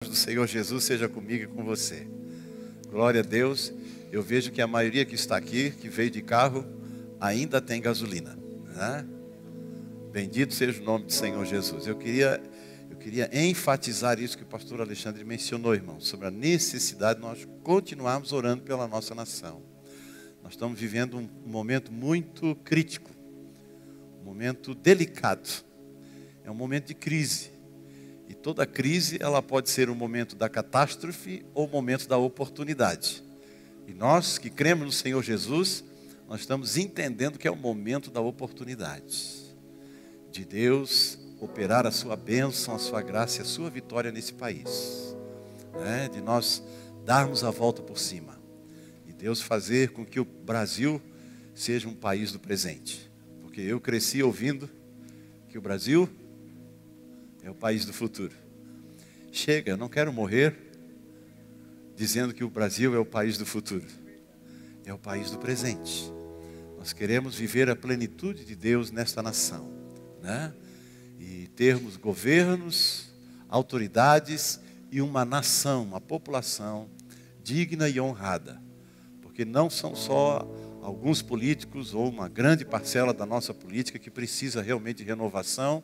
do Senhor Jesus seja comigo e com você. Glória a Deus. Eu vejo que a maioria que está aqui, que veio de carro, ainda tem gasolina, né? Bendito seja o nome do Senhor Jesus. Eu queria enfatizar isso que o pastor Alexandre mencionou, irmão, sobre a necessidade de nós continuarmos orando pela nossa nação. Nós estamos vivendo um momento muito crítico, um momento delicado. É um momento de crise. E toda crise, ela pode ser um momento da catástrofe ou um momento da oportunidade. E nós que cremos no Senhor Jesus, nós estamos entendendo que é o momento da oportunidade. De Deus operar a sua bênção, a sua graça e a sua vitória nesse país. Né? De nós darmos a volta por cima. E Deus fazer com que o Brasil seja um país do presente. Porque eu cresci ouvindo que o Brasil é o país do futuro. Chega, eu não quero morrer dizendo que o Brasil é o país do futuro. É o país do presente. Nós queremos viver a plenitude de Deus nesta nação, né? E termos governos, autoridades e uma nação, uma população digna e honrada. Porque não são só alguns políticos ou uma grande parcela da nossa política que precisa realmente de renovação,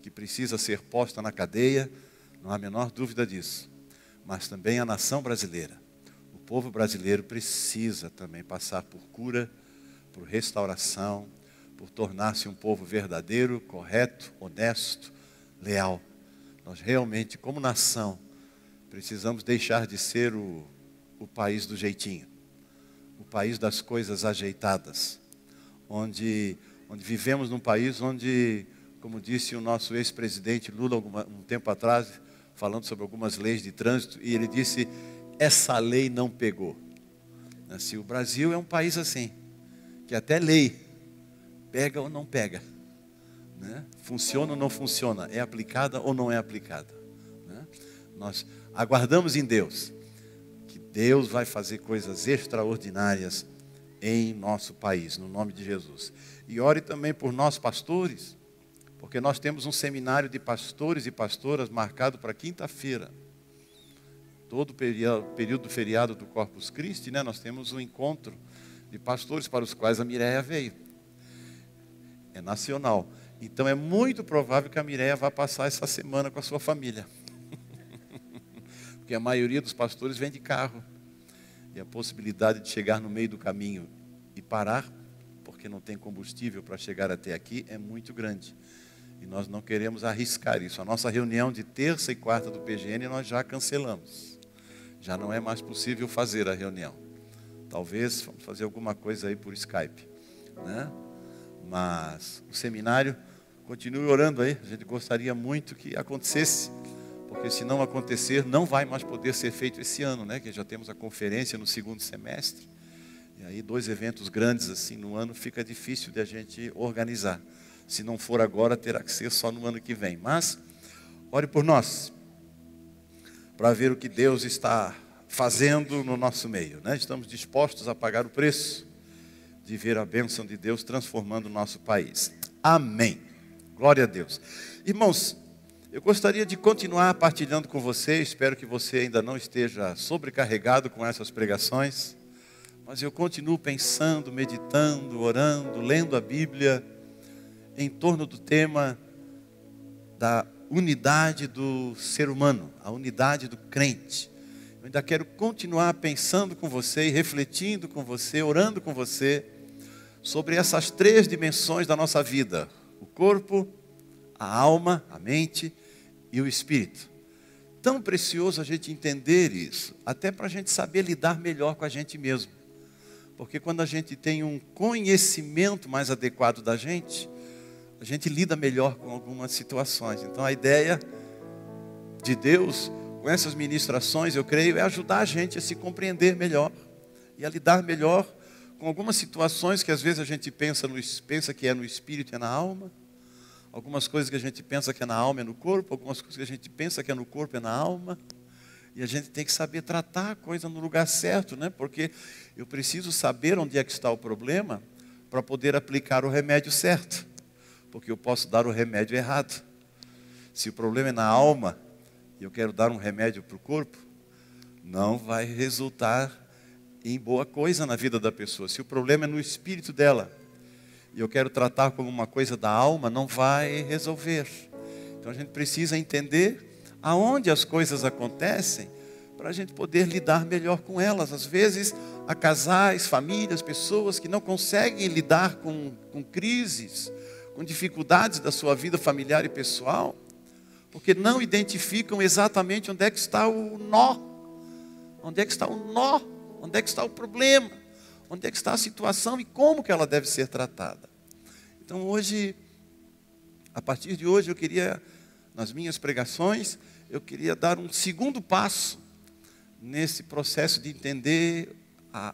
que precisa ser posta na cadeia, não há a menor dúvida disso. Mas também a nação brasileira. O povo brasileiro precisa também passar por cura, por restauração, por tornar-se um povo verdadeiro, correto, honesto, leal. Nós realmente, como nação, precisamos deixar de ser o país do jeitinho, o país das coisas ajeitadas, onde vivemos num país onde, como disse o nosso ex-presidente Lula um tempo atrás, falando sobre algumas leis de trânsito, e ele disse, essa lei não pegou. Assim, o Brasil é um país assim, que até lei pega ou não pega, né? Funciona ou não funciona, é aplicada ou não é aplicada, né? Nós aguardamos em Deus, que Deus vai fazer coisas extraordinárias em nosso país, no nome de Jesus. E ore também por nós pastores, porque nós temos um seminário de pastores e pastoras marcado para quinta-feira. Todo período do feriado do Corpus Christi, né, nós temos um encontro de pastores para os quais a Mireia veio. É nacional. Então é muito provável que a Mireia vá passar essa semana com a sua família. Porque a maioria dos pastores vem de carro. E a possibilidade de chegar no meio do caminho e parar, porque não tem combustível para chegar até aqui, é muito grande. E nós não queremos arriscar isso. A nossa reunião de terça e quarta do PGN nós já cancelamos. Já não é mais possível fazer a reunião. Talvez vamos fazer alguma coisa aí por Skype, né? Mas o seminário, continue orando aí. A gente gostaria muito que acontecesse, porque se não acontecer, não vai mais poder ser feito esse ano, né? Que já temos a conferência no segundo semestre. E aí 2 eventos grandes assim no ano fica difícil de a gente organizar. Se não for agora, terá que ser só no ano que vem. Mas, ore por nós, para ver o que Deus está fazendo no nosso meio, né? Estamos dispostos a pagar o preço de ver a bênção de Deus transformando o nosso país. Amém. Glória a Deus. Irmãos, eu gostaria de continuar partilhando com você. Espero que você ainda não esteja sobrecarregado com essas pregações. Mas eu continuo pensando, meditando, orando, lendo a Bíblia em torno do tema da unidade do ser humano, a unidade do crente. Eu ainda quero continuar pensando com você e refletindo com você, orando com você, sobre essas 3 dimensões da nossa vida: o corpo, a alma, a mente e o espírito. Tão precioso a gente entender isso, até para a gente saber lidar melhor com a gente mesmo. Porque quando a gente tem um conhecimento mais adequado da gente, a gente lida melhor com algumas situações. Então a ideia de Deus com essas ministrações, eu creio, é ajudar a gente a se compreender melhor e a lidar melhor com algumas situações que às vezes a gente pensa que é no espírito e é na alma, algumas coisas que a gente pensa que é na alma e no corpo, algumas coisas que a gente pensa que é no corpo e é na alma, e a gente tem que saber tratar a coisa no lugar certo, né? Porque eu preciso saber onde é que está o problema para poder aplicar o remédio certo. Porque eu posso dar o remédio errado. Se o problema é na alma, e eu quero dar um remédio para o corpo, não vai resultar em boa coisa na vida da pessoa. Se o problema é no espírito dela, e eu quero tratar como uma coisa da alma, não vai resolver. Então a gente precisa entender aonde as coisas acontecem, para a gente poder lidar melhor com elas. Às vezes, há casais, famílias, pessoas que não conseguem lidar com crises, com dificuldades da sua vida familiar e pessoal, porque não identificam exatamente onde é que está o nó, onde é que está o nó, onde é que está o problema, onde é que está a situação e como que ela deve ser tratada. Então hoje, a partir de hoje, eu queria, nas minhas pregações, eu queria dar um segundo passo nesse processo de entender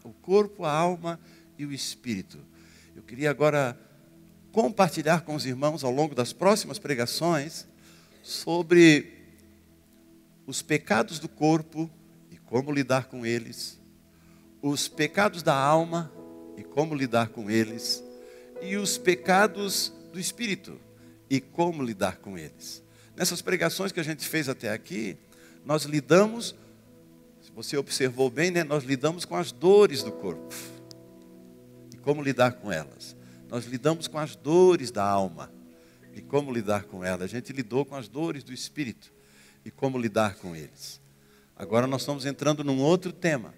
o corpo, a alma e o espírito. Eu queria agora compartilhar com os irmãos, ao longo das próximas pregações, sobre os pecados do corpo e como lidar com eles, os pecados da alma e como lidar com eles, e os pecados do espírito e como lidar com eles. Nessas pregações que a gente fez até aqui, nós lidamos, se você observou bem, né, nós lidamos com as dores do corpo e como lidar com elas. Nós lidamos com as dores da alma e como lidar com elas. A gente lidou com as dores do espírito e como lidar com eles. Agora nós estamos entrando num outro tema.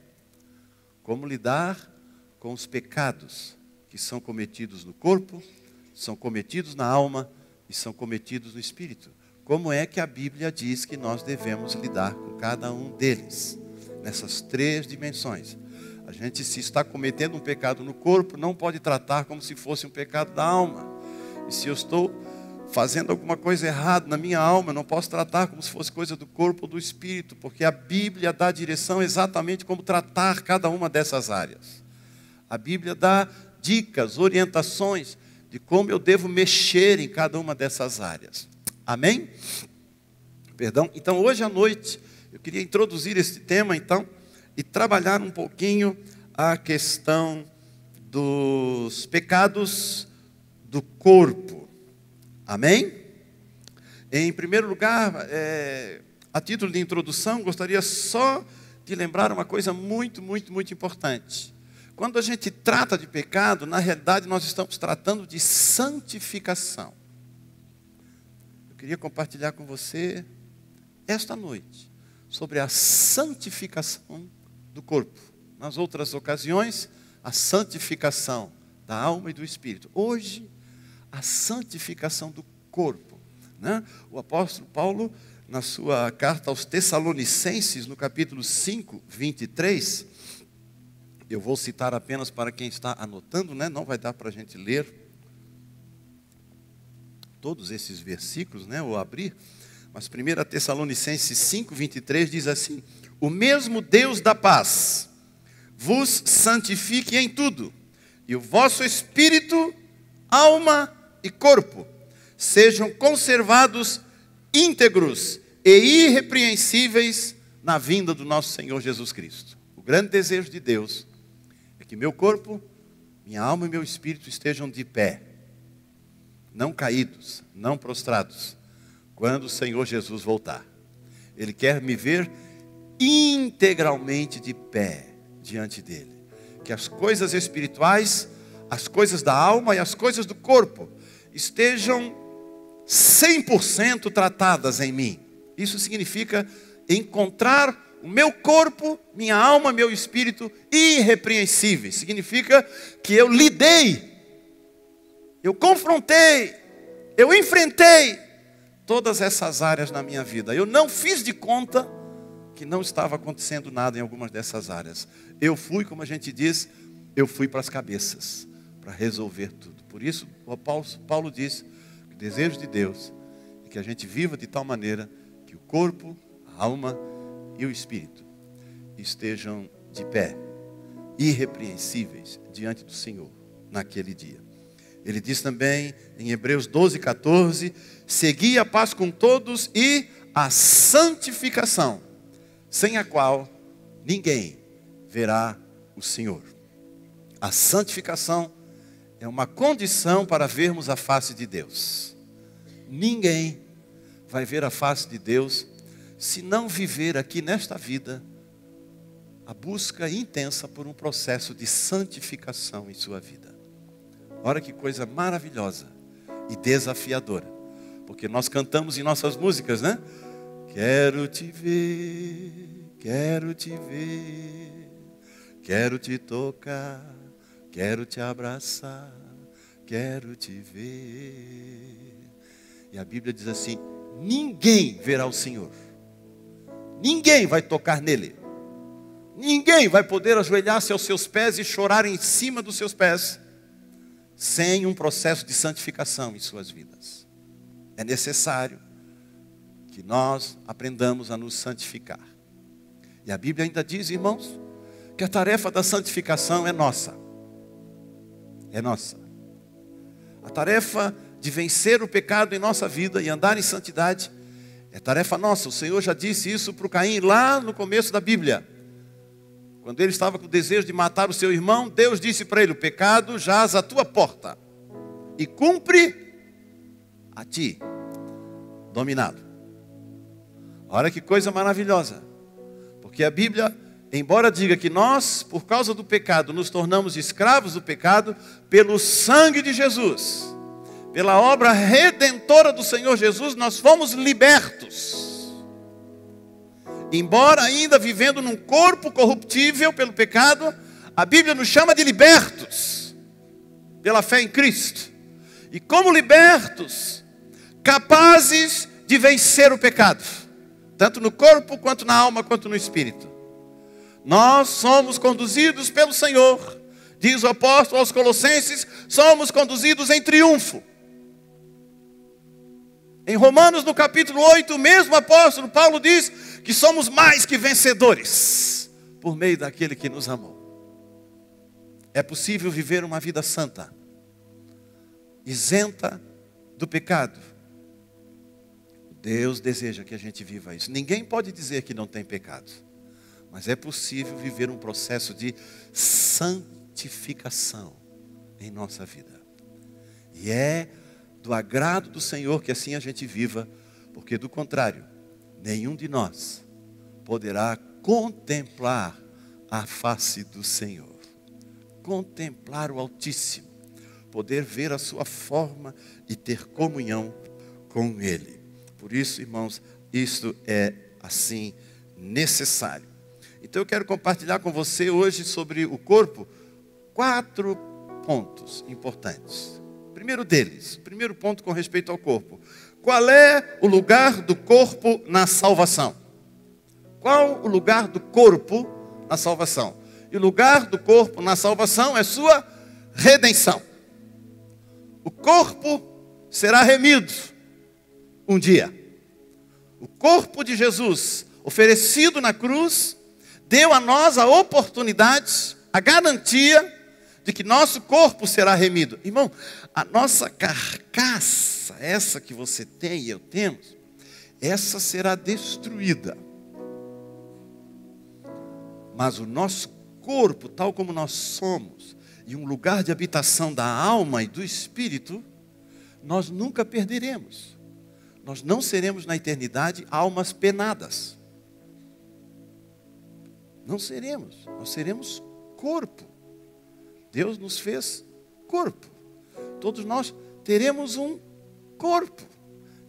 Como lidar com os pecados que são cometidos no corpo, são cometidos na alma e são cometidos no espírito. Como é que a Bíblia diz que nós devemos lidar com cada um deles? Nessas três dimensões. A gente, se está cometendo um pecado no corpo, não pode tratar como se fosse um pecado da alma. E se eu estou fazendo alguma coisa errada na minha alma, eu não posso tratar como se fosse coisa do corpo ou do espírito, porque a Bíblia dá direção exatamente como tratar cada uma dessas áreas. A Bíblia dá dicas, orientações de como eu devo mexer em cada uma dessas áreas. Amém? Perdão. Então, hoje à noite, eu queria introduzir esse tema, então, e trabalhar um pouquinho a questão dos pecados do corpo. Amém? Em primeiro lugar, a título de introdução, gostaria só de lembrar uma coisa muito, muito, muito importante. Quando a gente trata de pecado, na realidade nós estamos tratando de santificação. Eu queria compartilhar com você esta noite sobre a santificação do corpo. Nas outras ocasiões, a santificação da alma e do espírito. Hoje, a santificação do corpo, né? O apóstolo Paulo, na sua carta aos Tessalonicenses, no capítulo 5, 23, eu vou citar apenas para quem está anotando, né? Não vai dar para a gente ler todos esses versículos, né? Ou abrir, mas 1 Tessalonicenses 5, 23 diz assim: o mesmo Deus da paz vos santifique em tudo, e o vosso espírito, alma e corpo sejam conservados íntegros e irrepreensíveis na vinda do nosso Senhor Jesus Cristo. O grande desejo de Deus é que meu corpo, minha alma e meu espírito estejam de pé, não caídos, não prostrados, quando o Senhor Jesus voltar. Ele quer me ver integralmente de pé diante dele. Que as coisas espirituais, as coisas da alma e as coisas do corpo estejam 100% tratadas em mim. Isso significa encontrar o meu corpo, minha alma, meu espírito irrepreensíveis. Significa que eu lidei, eu confrontei, eu enfrentei todas essas áreas na minha vida. Eu não fiz de conta que não estava acontecendo nada em algumas dessas áreas. Eu fui, como a gente diz, eu fui para as cabeças, para resolver tudo. Por isso, o Paulo diz que o desejo de Deus é que a gente viva de tal maneira que o corpo, a alma e o espírito estejam de pé, irrepreensíveis diante do Senhor naquele dia. Ele diz também em Hebreus 12, 14, segui a paz com todos e a santificação, sem a qual ninguém verá o Senhor. A santificação é uma condição para vermos a face de Deus. Ninguém vai ver a face de Deus se não viver aqui nesta vida a busca intensa por um processo de santificação em sua vida. Olha que coisa maravilhosa e desafiadora. Porque nós cantamos em nossas músicas, né? Quero te ver, quero te ver, quero te tocar, quero te abraçar, quero te ver. E a Bíblia diz assim: ninguém verá o Senhor. Ninguém vai tocar nele. Ninguém vai poder ajoelhar-se aos seus pés e chorar em cima dos seus pés sem um processo de santificação em suas vidas. É necessário que nós aprendamos a nos santificar. E a Bíblia ainda diz, irmãos, que a tarefa da santificação é nossa. É nossa. A tarefa de vencer o pecado em nossa vida e andar em santidade é tarefa nossa. O Senhor já disse isso para o Caim lá no começo da Bíblia. Quando ele estava com o desejo de matar o seu irmão, Deus disse para ele: o pecado jaz à tua porta e cumpre a ti, dominado. Olha que coisa maravilhosa. Porque a Bíblia, embora diga que nós, por causa do pecado, nos tornamos escravos do pecado, pelo sangue de Jesus, pela obra redentora do Senhor Jesus, nós fomos libertos. Embora ainda vivendo num corpo corruptível pelo pecado, a Bíblia nos chama de libertos pela fé em Cristo. E como libertos, capazes de vencer o pecado, tanto no corpo, quanto na alma, quanto no espírito. Nós somos conduzidos pelo Senhor, diz o apóstolo aos Colossenses, somos conduzidos em triunfo. Em Romanos, no capítulo 8, o mesmo apóstolo Paulo diz que somos mais que vencedores por meio daquele que nos amou. É possível viver uma vida santa, isenta do pecado. Deus deseja que a gente viva isso. Ninguém pode dizer que não tem pecado, mas é possível viver um processo de santificação em nossa vida. E é do agrado do Senhor que assim a gente viva, porque do contrário, nenhum de nós poderá contemplar a face do Senhor, contemplar o Altíssimo, poder ver a sua forma e ter comunhão com Ele. Por isso, irmãos, isto é assim necessário. Então eu quero compartilhar com você hoje sobre o corpo 4 pontos importantes. Primeiro deles, primeiro ponto com respeito ao corpo. Qual é o lugar do corpo na salvação? Qual o lugar do corpo na salvação? E o lugar do corpo na salvação é sua redenção. O corpo será remido um dia. O corpo de Jesus, oferecido na cruz, deu a nós a oportunidade, a garantia de que nosso corpo será remido. Irmão, a nossa carcaça, essa que você tem e eu temos, essa será destruída. Mas o nosso corpo, tal como nós somos, e um lugar de habitação da alma e do espírito, nós nunca perderemos. Nós não seremos na eternidade almas penadas. Não seremos, nós seremos corpo. Deus nos fez corpo. Todos nós teremos um corpo.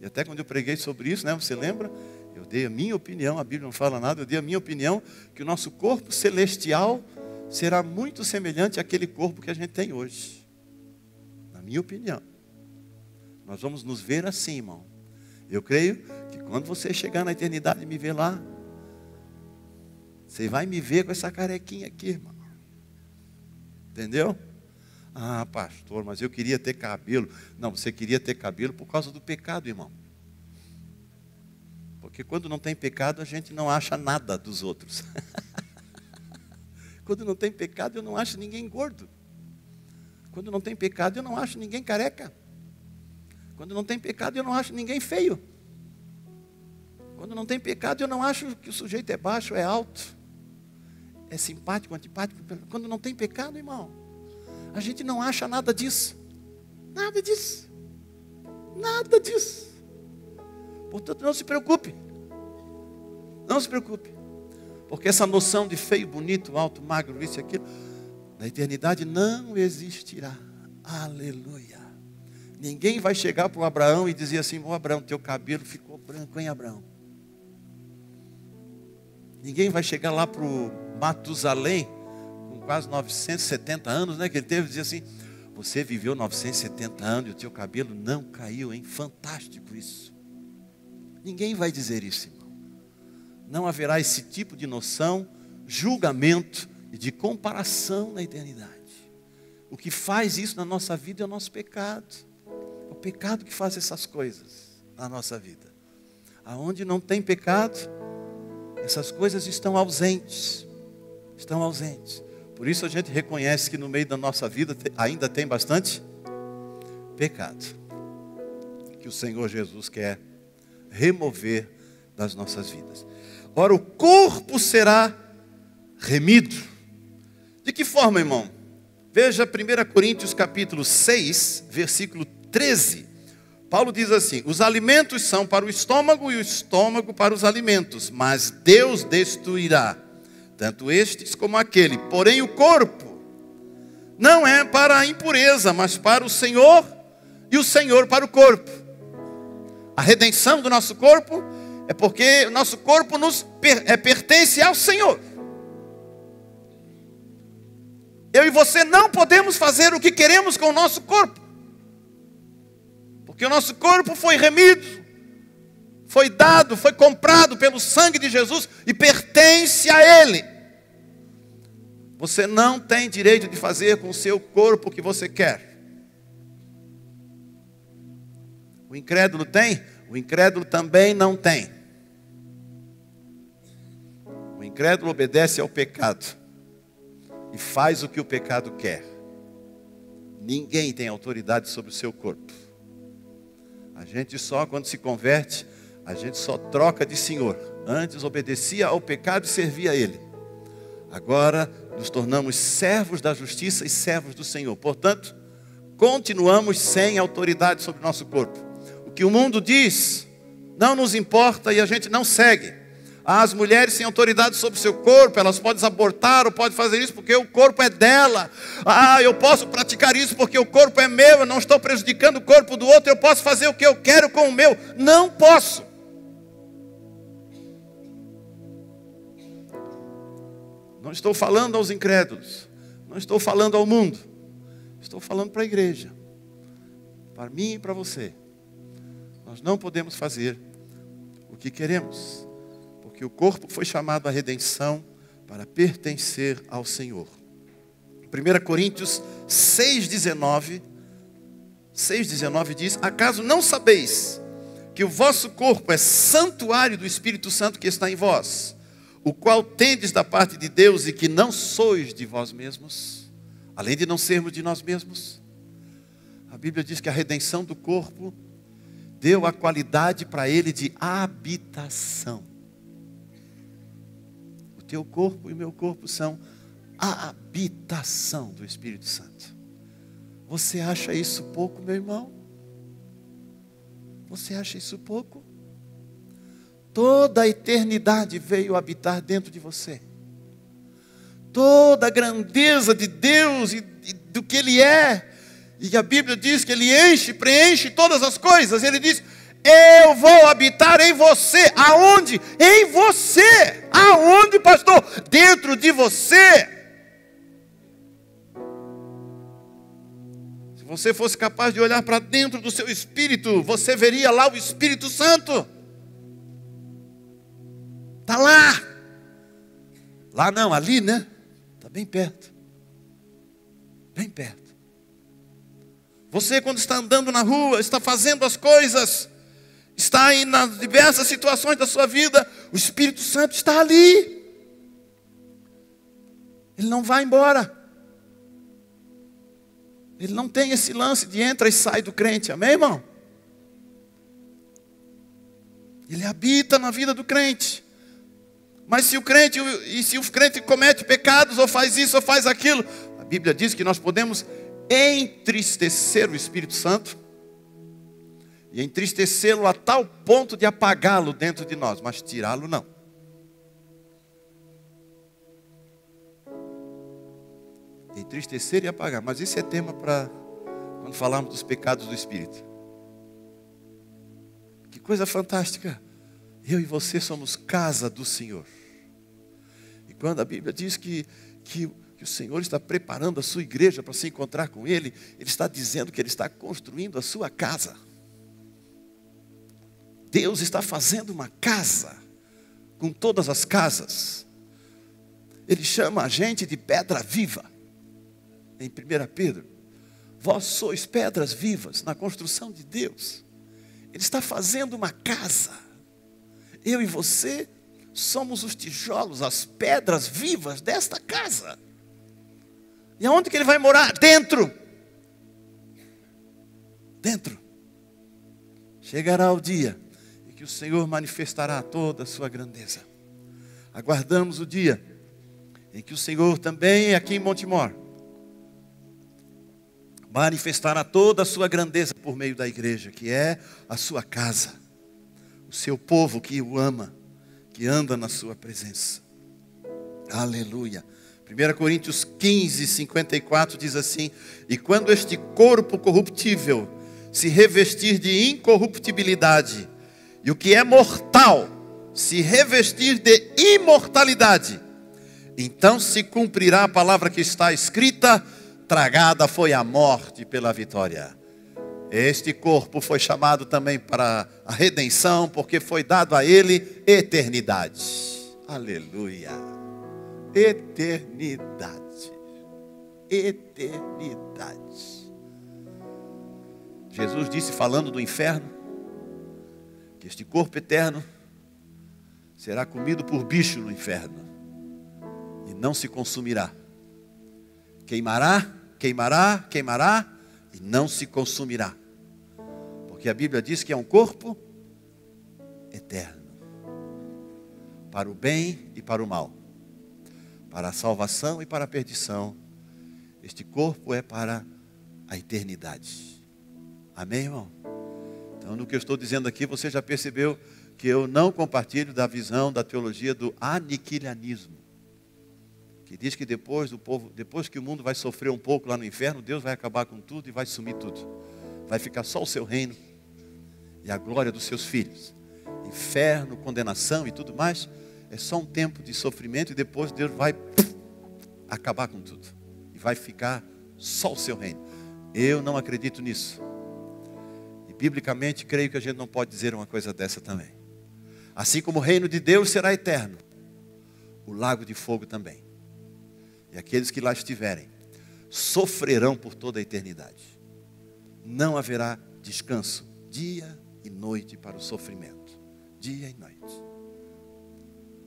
E até quando eu preguei sobre isso, né, você lembra? Eu dei a minha opinião, a Bíblia não fala nada, eu dei a minha opinião, que o nosso corpo celestial será muito semelhante àquele corpo que a gente tem hoje. Na minha opinião. Nós vamos nos ver assim, irmão. Eu creio que quando você chegar na eternidade e me ver lá, você vai me ver com essa carequinha aqui, irmão. Entendeu? Ah, pastor, mas eu queria ter cabelo. Não, você queria ter cabelo por causa do pecado, irmão. Porque quando não tem pecado, a gente não acha nada dos outros. Quando não tem pecado, eu não acho ninguém gordo. Quando não tem pecado, eu não acho ninguém careca. Quando não tem pecado, eu não acho ninguém feio. Quando não tem pecado, eu não acho que o sujeito é baixo, é alto, é simpático, antipático. Quando não tem pecado, irmão, a gente não acha nada disso. Nada disso. Nada disso. Portanto, não se preocupe. Não se preocupe. Porque essa noção de feio, bonito, alto, magro, isso e aquilo, na eternidade não existirá. Aleluia. Ninguém vai chegar para o Abraão e dizer assim: ô Abraão, teu cabelo ficou branco, hein, Abraão? Ninguém vai chegar lá para o Matusalém, com quase 970 anos, né, que ele teve, e dizer assim: você viveu 970 anos e o teu cabelo não caiu, hein? Fantástico isso. Ninguém vai dizer isso, irmão. Não haverá esse tipo de noção, julgamento e de comparação na eternidade. O que faz isso na nossa vida é o nosso pecado. É o pecado que faz essas coisas na nossa vida. Aonde não tem pecado, essas coisas estão ausentes. Estão ausentes. Por isso a gente reconhece que no meio da nossa vida ainda tem bastante pecado. Que o Senhor Jesus quer remover das nossas vidas. Ora, o corpo será remido. De que forma, irmão? Veja 1 Coríntios capítulo 6, versículo 13. Paulo diz assim: os alimentos são para o estômago e o estômago para os alimentos, mas Deus destruirá tanto estes como aquele. Porém o corpo não é para a impureza, mas para o Senhor, e o Senhor para o corpo. A redenção do nosso corpo é porque o nosso corpo pertence ao Senhor. Eu e você não podemos fazer o que queremos com o nosso corpo. Porque o nosso corpo foi remido, foi dado, foi comprado pelo sangue de Jesus e pertence a Ele. Você não tem direito de fazer com o seu corpo o que você quer. O incrédulo tem? O incrédulo também não tem. O incrédulo obedece ao pecado e faz o que o pecado quer. Ninguém tem autoridade sobre o seu corpo. A gente só, quando se converte, a gente só troca de Senhor. Antes obedecia ao pecado e servia a Ele. Agora nos tornamos servos da justiça e servos do Senhor. Portanto, continuamos sem autoridade sobre o nosso corpo. O que o mundo diz não nos importa e a gente não segue. As mulheres têm autoridade sobre o seu corpo, elas podem abortar ou podem fazer isso porque o corpo é dela. Eu posso praticar isso porque o corpo é meu, eu não estou prejudicando o corpo do outro, eu posso fazer o que eu quero com o meu. Não posso. Não estou falando aos incrédulos, não estou falando ao mundo, estou falando para a igreja, para mim e para você. Nós não podemos fazer o que queremos, porque o corpo foi chamado à redenção para pertencer ao Senhor. 1 Coríntios 6,19 diz: acaso não sabeis que o vosso corpo é santuário do Espírito Santo que está em vós, o qual tendes da parte de Deus e que não sois de vós mesmos? Além de não sermos de nós mesmos, a Bíblia diz que a redenção do corpo deu a qualidade para ele de habitação. O teu corpo e o meu corpo são a habitação do Espírito Santo. Você acha isso pouco, meu irmão? Você acha isso pouco? Toda a eternidade veio habitar dentro de você. Toda a grandeza de Deus e do que Ele é. E a Bíblia diz que Ele enche, preenche todas as coisas. Ele diz: eu vou habitar em você. Aonde? Em você. Aonde, pastor? Dentro de você. Se você fosse capaz de olhar para dentro do seu espírito, você veria lá o Espírito Santo. Está lá. Lá não, ali, né? Está bem perto. Bem perto. Você, quando está andando na rua, está fazendo as coisas, está aí nas diversas situações da sua vida, o Espírito Santo está ali. Ele não vai embora. Ele não tem esse lance de entra e sai do crente, amém, irmão? Ele habita na vida do crente. Mas se o crente comete pecados, ou faz isso, ou faz aquilo, a Bíblia diz que nós podemos entristecer o Espírito Santo, e entristecê-lo a tal ponto de apagá-lo dentro de nós, mas tirá-lo não. entristecer e apagar. Mas isso é tema para quando falarmos dos pecados do Espírito. Que coisa fantástica. Eu e você somos casa do Senhor. E quando a Bíblia diz que o Senhor está preparando a sua igreja para se encontrar com Ele, Ele está dizendo que Ele está construindo a sua casa. Deus está fazendo uma casa com todas as casas. Ele chama a gente de pedra viva. Em 1 Pedro, vós sois pedras vivas na construção de Deus. Ele está fazendo uma casa. Eu e você somos os tijolos, as pedras vivas desta casa. E aonde que Ele vai morar? Dentro. Dentro. Chegará o dia em que o Senhor manifestará toda a sua grandeza. Aguardamos o dia em que o Senhor também, aqui em Montemor, manifestará toda a sua grandeza por meio da igreja, que é a sua casa, o seu povo que o ama, que anda na sua presença. Aleluia. 1 Coríntios 15, 54 diz assim: e quando este corpo corruptível se revestir de incorruptibilidade, e o que é mortal se revestir de imortalidade, então se cumprirá a palavra que está escrita: tragada foi a morte pela vitória. Este corpo foi chamado também para a redenção, porque foi dado a ele eternidade. Aleluia. Eternidade. Eternidade. Jesus disse, falando do inferno, que este corpo eterno será comido por bicho no inferno e não se consumirá. Queimará, queimará, queimará e não se consumirá. Porque a Bíblia diz que é um corpo eterno. Para o bem e para o mal. Para a salvação e para a perdição. Este corpo é para a eternidade. Amém, irmão? Então, no que eu estou dizendo aqui, você já percebeu que eu não compartilho da visão, da teologia do aniquilanismo. Que diz que depois que o mundo vai sofrer um pouco lá no inferno, Deus vai acabar com tudo e vai sumir tudo. Vai ficar só o seu reino e a glória dos seus filhos. Inferno, condenação e tudo mais, é só um tempo de sofrimento e depois Deus vai acabar com tudo. E vai ficar só o seu reino. Eu não acredito nisso. E biblicamente creio que a gente não pode dizer uma coisa dessa também. Assim como o reino de Deus será eterno, o lago de fogo também. E aqueles que lá estiverem sofrerão por toda a eternidade. Não haverá descanso, dia e noite para o sofrimento. Dia e noite.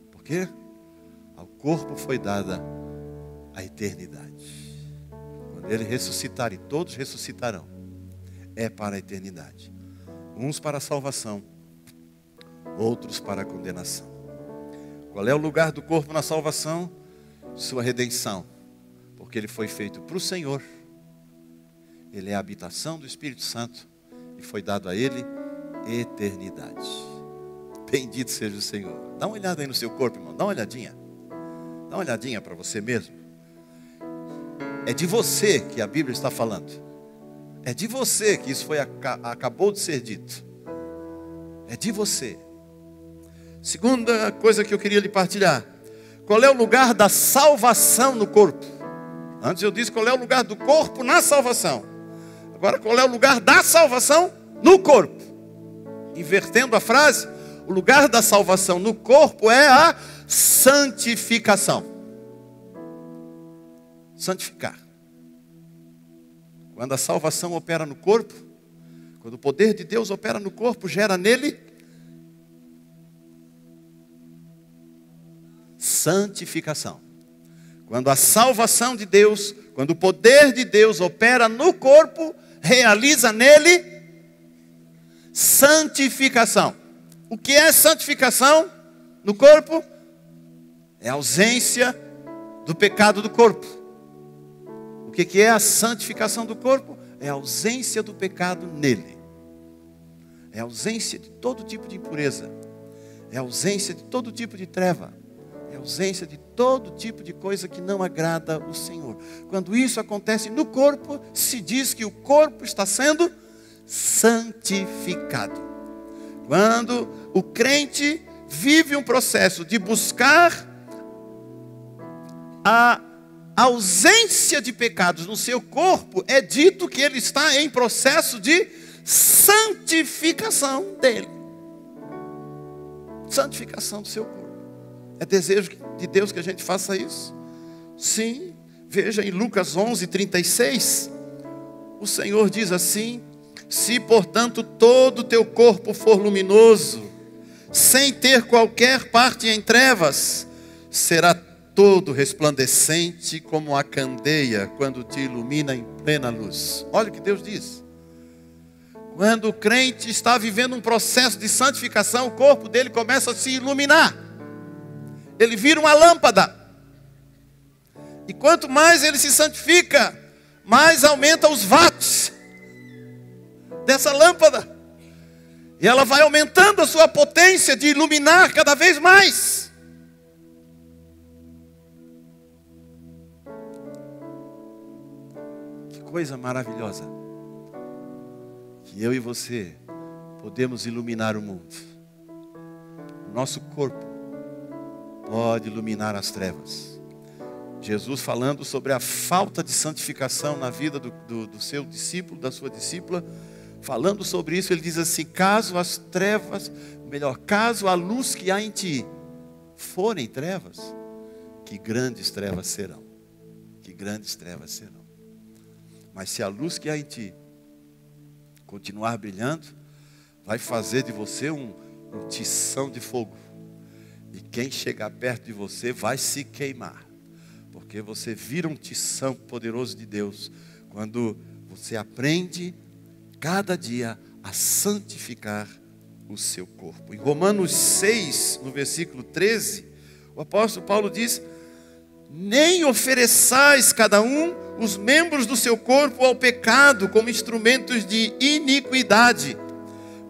Por quê? Ao corpo foi dada a eternidade. Quando ele ressuscitar, e todos ressuscitarão, é para a eternidade. Uns para a salvação, outros para a condenação. Qual é o lugar do corpo na salvação? Sua redenção, porque ele foi feito para o Senhor, ele é a habitação do Espírito Santo e foi dado a ele eternidade. Bendito seja o Senhor. Dá uma olhada aí no seu corpo, irmão, dá uma olhadinha para você mesmo. É de você que a Bíblia está falando, é de você que isso acabou de ser dito, é de você. Segunda coisa que eu queria lhe partilhar: qual é o lugar da salvação no corpo? Antes eu disse qual é o lugar do corpo na salvação. Agora qual é o lugar da salvação no corpo? Invertendo a frase, o lugar da salvação no corpo é a santificação. Santificar. Quando a salvação opera no corpo, quando o poder de Deus opera no corpo, gera nele santificação. Quando a salvação de Deus, quando o poder de Deus opera no corpo, realiza nele santificação. O que é santificação no corpo? É a ausência do pecado do corpo. O que é a santificação do corpo? É a ausência do pecado nele. É a ausência de todo tipo de impureza. É a ausência de todo tipo de treva. É a ausência de todo tipo de coisa que não agrada o Senhor. Quando isso acontece no corpo, se diz que o corpo está sendo santificado. Quando o crente vive um processo de buscar a ausência de pecados no seu corpo, é dito que ele está em processo de santificação dele. Santificação do seu corpo. É desejo de Deus que a gente faça isso? Sim. Veja em Lucas 11:36, o Senhor diz assim: se portanto todo o teu corpo for luminoso, sem ter qualquer parte em trevas, será todo resplandecente como a candeia quando te ilumina em plena luz. Olha o que Deus diz. Quando o crente está vivendo um processo de santificação, o corpo dele começa a se iluminar. Ele vira uma lâmpada. E quanto mais ele se santifica, mais aumenta os watts dessa lâmpada. E ela vai aumentando a sua potência de iluminar cada vez mais. Que coisa maravilhosa. Que eu e você podemos iluminar o mundo. O nosso corpo pode iluminar as trevas. Jesus falando sobre a falta de santificação na vida do seu discípulo, da sua discípula, falando sobre isso, ele diz assim: caso as trevas, caso a luz que há em ti forem trevas, que grandes trevas serão. Que grandes trevas serão. Mas se a luz que há em ti continuar brilhando, vai fazer de você um tição de fogo. E quem chegar perto de você vai se queimar. Porque você vira um tição poderoso de Deus quando você aprende cada dia a santificar o seu corpo. Em Romanos 6, no versículo 13, o apóstolo Paulo diz: nem ofereçais cada um os membros do seu corpo ao pecado como instrumentos de iniquidade,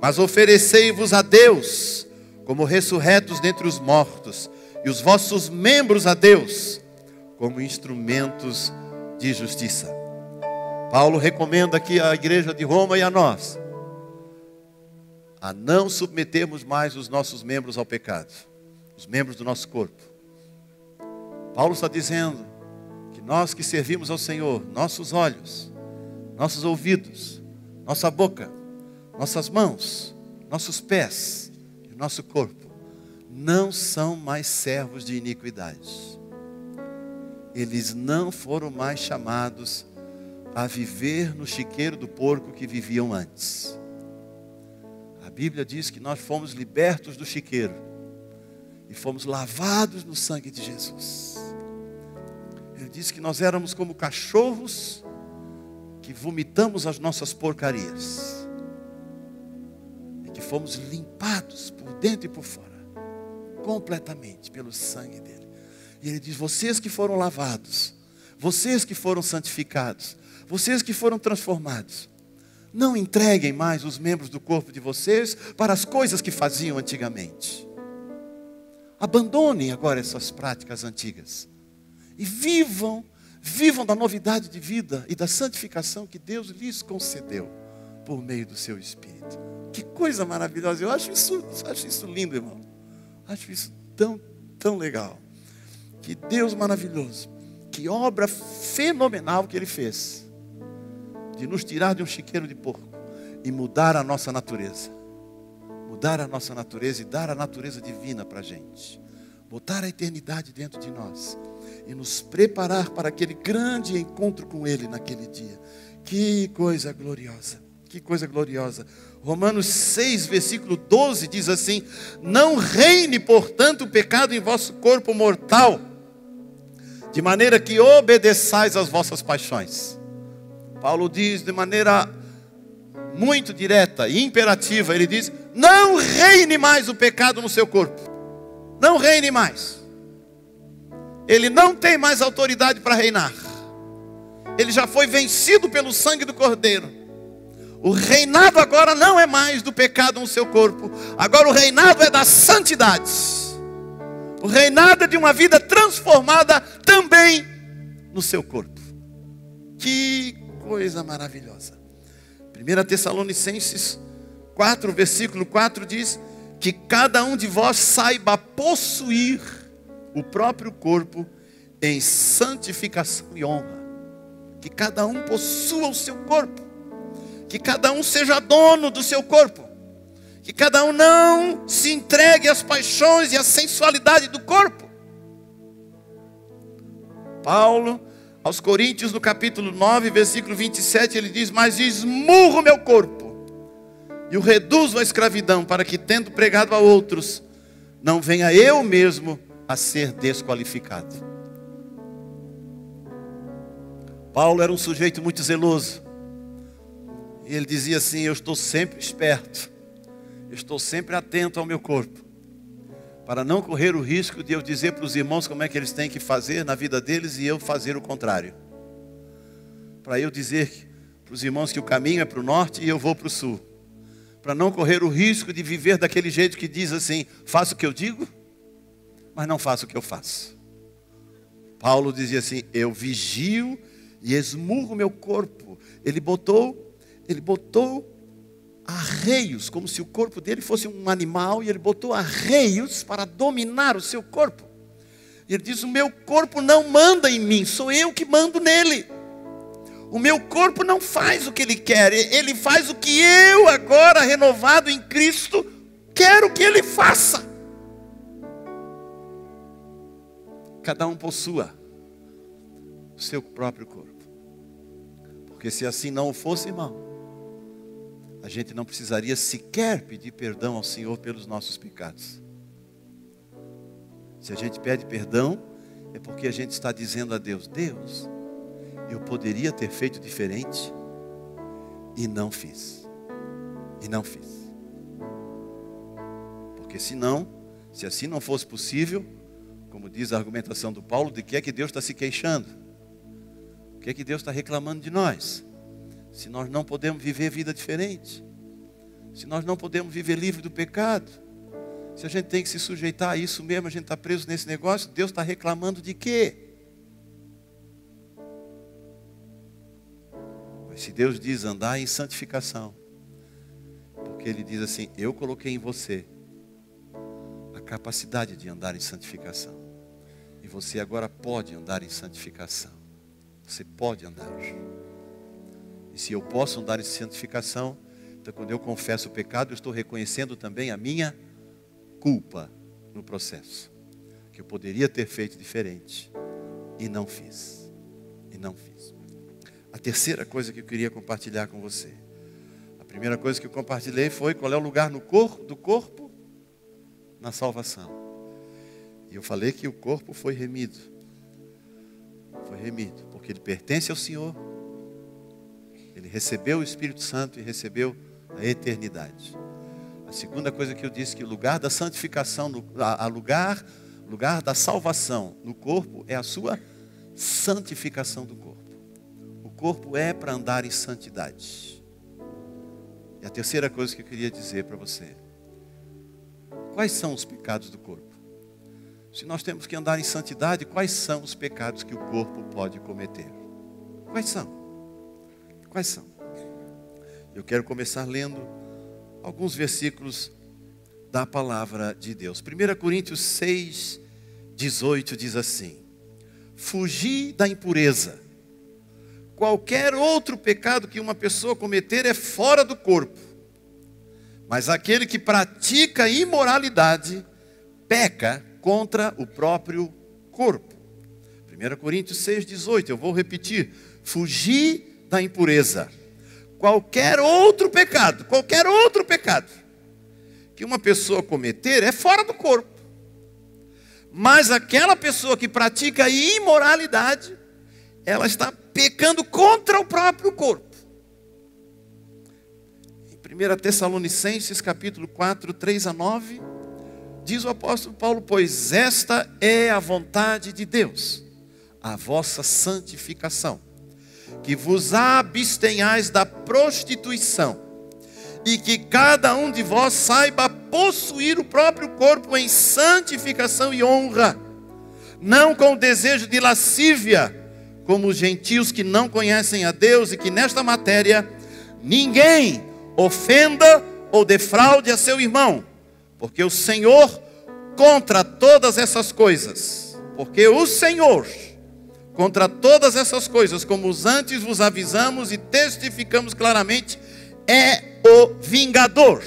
mas oferecei-vos a Deus como ressurretos dentre os mortos, e os vossos membros a Deus como instrumentos de justiça. Paulo recomenda aqui à igreja de Roma e a nós a não submetermos mais os nossos membros ao pecado, os membros do nosso corpo. Paulo está dizendo que nós que servimos ao Senhor, nossos olhos, nossos ouvidos, nossa boca, nossas mãos, nossos pés e nosso corpo não são mais servos de iniquidade. Eles não foram mais chamados a viver no chiqueiro do porco que viviam antes. A Bíblia diz que nós fomos libertos do chiqueiro e fomos lavados no sangue de Jesus. Ele diz que nós éramos como cachorros que vomitamos as nossas porcarias e que fomos limpados por dentro e por fora, completamente pelo sangue dele. E ele diz: vocês que foram lavados, vocês que foram santificados, vocês que foram transformados, não entreguem mais os membros do corpo de vocês para as coisas que faziam antigamente. Abandonem agora essas práticas antigas e vivam da novidade de vida e da santificação que Deus lhes concedeu por meio do seu Espírito. Que coisa maravilhosa! Eu acho isso lindo, irmão. Acho isso tão legal. Que Deus maravilhoso, que obra fenomenal que Ele fez, de nos tirar de um chiqueiro de porco e mudar a nossa natureza. Mudar a nossa natureza e dar a natureza divina para a gente. Botar a eternidade dentro de nós e nos preparar para aquele grande encontro com Ele naquele dia. Que coisa gloriosa, que coisa gloriosa. Romanos 6, versículo 12 diz assim: não reine, portanto, o pecado em vosso corpo mortal, de maneira que obedeçais às vossas paixões. Paulo diz de maneira muito direta e imperativa, ele diz: não reine mais o pecado no seu corpo. Não reine mais. Ele não tem mais autoridade para reinar. Ele já foi vencido pelo sangue do Cordeiro. O reinado agora não é mais do pecado no seu corpo. Agora o reinado é da santidade. o reinado de uma vida transformada também no seu corpo. Que coisa maravilhosa. 1 Tessalonicenses 4, versículo 4 diz que cada um de vós saiba possuir o próprio corpo em santificação e honra. Que cada um possua o seu corpo. Que cada um seja dono do seu corpo. Que cada um não se entregue às paixões e à sensualidade do corpo. Paulo, aos Coríntios, no capítulo 9, versículo 27, ele diz: mas esmurro meu corpo e o reduzo à escravidão, para que, tendo pregado a outros, não venha eu mesmo a ser desqualificado. Paulo era um sujeito muito zeloso. E ele dizia assim: eu estou sempre esperto, eu estou sempre atento ao meu corpo, para não correr o risco de eu dizer para os irmãos como é que eles têm que fazer na vida deles e eu fazer o contrário. Para eu dizer para os irmãos que o caminho é para o norte e eu vou para o sul. Para não correr o risco de viver daquele jeito que diz assim: faço o que eu digo, mas não faço o que eu faço. Paulo dizia assim: eu vigio e esmurro meu corpo. Ele botou arreios, como se o corpo dele fosse um animal, e ele botou arreios para dominar o seu corpo. E ele diz: o meu corpo não manda em mim, sou eu que mando nele. O meu corpo não faz o que ele quer, ele faz o que eu, agora renovado em Cristo, quero que ele faça. Cada um possua o seu próprio corpo. Porque se assim não fosse, irmão, a gente não precisaria sequer pedir perdão ao Senhor pelos nossos pecados. Se a gente pede perdão, é porque a gente está dizendo a Deus: Deus, eu poderia ter feito diferente e não fiz. E não fiz. Porque senão, se assim não fosse possível, como diz a argumentação do Paulo, de que é que Deus está se queixando? O que é que Deus está reclamando de nós? Se nós não podemos viver vida diferente, se nós não podemos viver livre do pecado, se a gente tem que se sujeitar a isso mesmo, a gente está preso nesse negócio, Deus está reclamando de quê? Mas se Deus diz andar em santificação, porque Ele diz assim: eu coloquei em você a capacidade de andar em santificação, e você agora pode andar em santificação. Você pode andar. E se eu posso andar em santificação, então quando eu confesso o pecado, eu estou reconhecendo também a minha culpa no processo. Que eu poderia ter feito diferente e não fiz. E não fiz. A terceira coisa que eu queria compartilhar com você. A primeira coisa que eu compartilhei foi qual é o lugar no corpo, do corpo na salvação. E eu falei que o corpo foi remido. Foi remido, porque ele pertence ao Senhor. Ele recebeu o Espírito Santo e recebeu a eternidade. A segunda coisa que eu disse, que o lugar da santificação, lugar da salvação no corpo é a sua santificação do corpo. O corpo é para andar em santidade. E a terceira coisa que eu queria dizer para você: quais são os pecados do corpo? Se nós temos que andar em santidade, quais são os pecados que o corpo pode cometer? Quais são? Quais são? Eu quero começar lendo alguns versículos da palavra de Deus. 1 Coríntios 6, 18 diz assim: fugi da impureza. Qualquer outro pecado que uma pessoa cometer é fora do corpo, mas aquele que pratica imoralidade peca contra o próprio corpo. 1 Coríntios 6, 18, eu vou repetir: fugi da impureza. Qualquer outro pecado que uma pessoa cometer é fora do corpo, mas aquela pessoa que pratica imoralidade, ela está pecando contra o próprio corpo. Em 1 Tessalonicenses capítulo 4, 3 a 9, diz o apóstolo Paulo: pois esta é a vontade de Deus, a vossa santificação, que vos abstenhais da prostituição e que cada um de vós saiba possuir o próprio corpo em santificação e honra, não com o desejo de lascívia, como os gentios que não conhecem a Deus, e que nesta matéria ninguém ofenda ou defraude a seu irmão, porque o Senhor contra todas essas coisas, contra todas essas coisas, como antes vos avisamos e testificamos claramente, é o vingador.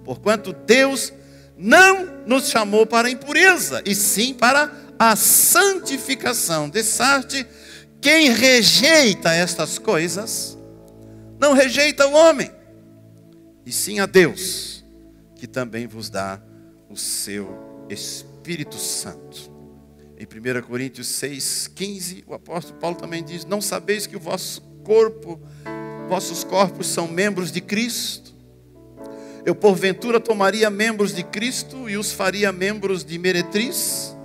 Porquanto Deus não nos chamou para a impureza, e sim para a santificação. Dessarte, quem rejeita estas coisas, não rejeita o homem, e sim a Deus, que também vos dá o seu Espírito Santo. Em 1 Coríntios 6,15, o apóstolo Paulo também diz: não sabeis que o vossos corpos são membros de Cristo? Eu porventura tomaria membros de Cristo e os faria membros de meretriz,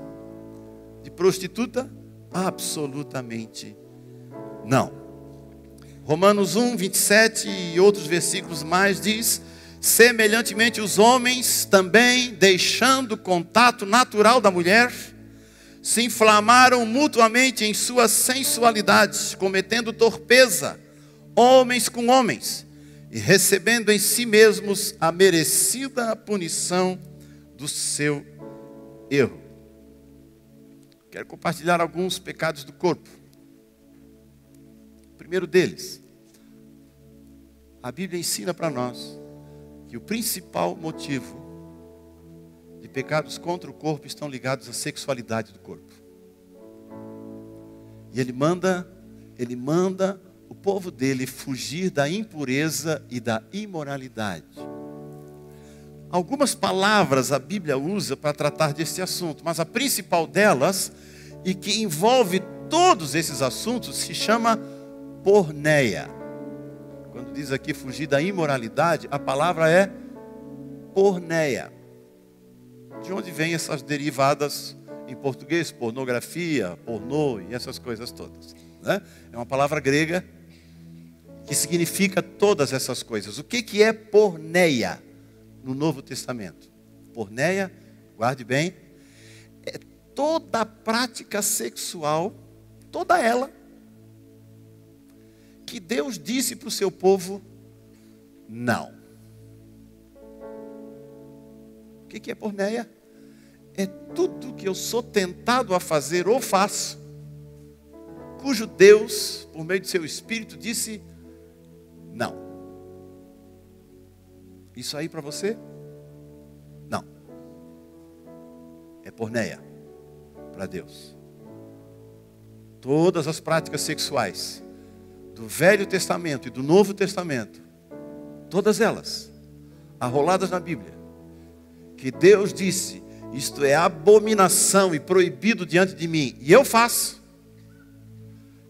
de prostituta? Absolutamente não. Romanos 1:27 e outros versículos mais diz: semelhantemente os homens também, deixando o contato natural da mulher, se inflamaram mutuamente em sua sensualidade, cometendo torpeza, homens com homens, e recebendo em si mesmos a merecida punição do seu erro. Quero compartilhar alguns pecados do corpo. O primeiro deles, a Bíblia ensina para nós que o principal motivo de pecados contra o corpo estão ligados à sexualidade do corpo. E ele manda o povo dele fugir da impureza e da imoralidade. Algumas palavras a Bíblia usa para tratar desse assunto, mas a principal delas, e que envolve todos esses assuntos, se chama porneia. Quando diz aqui fugir da imoralidade, a palavra é porneia. De onde vêm essas derivadas em português? Pornografia, pornô e essas coisas todas, né? É uma palavra grega que significa todas essas coisas. O que é porneia no Novo Testamento? Porneia, guarde bem, é toda a prática sexual, toda ela, que Deus disse para o seu povo, não. O que é porneia? É tudo que eu sou tentado a fazer ou faço, cujo Deus, por meio do seu Espírito, disse não. Isso aí para você? Não. É porneia para Deus. Todas as práticas sexuais do Velho Testamento e do Novo Testamento, todas elas, arroladas na Bíblia, que Deus disse, isto é abominação e proibido diante de mim, e eu faço,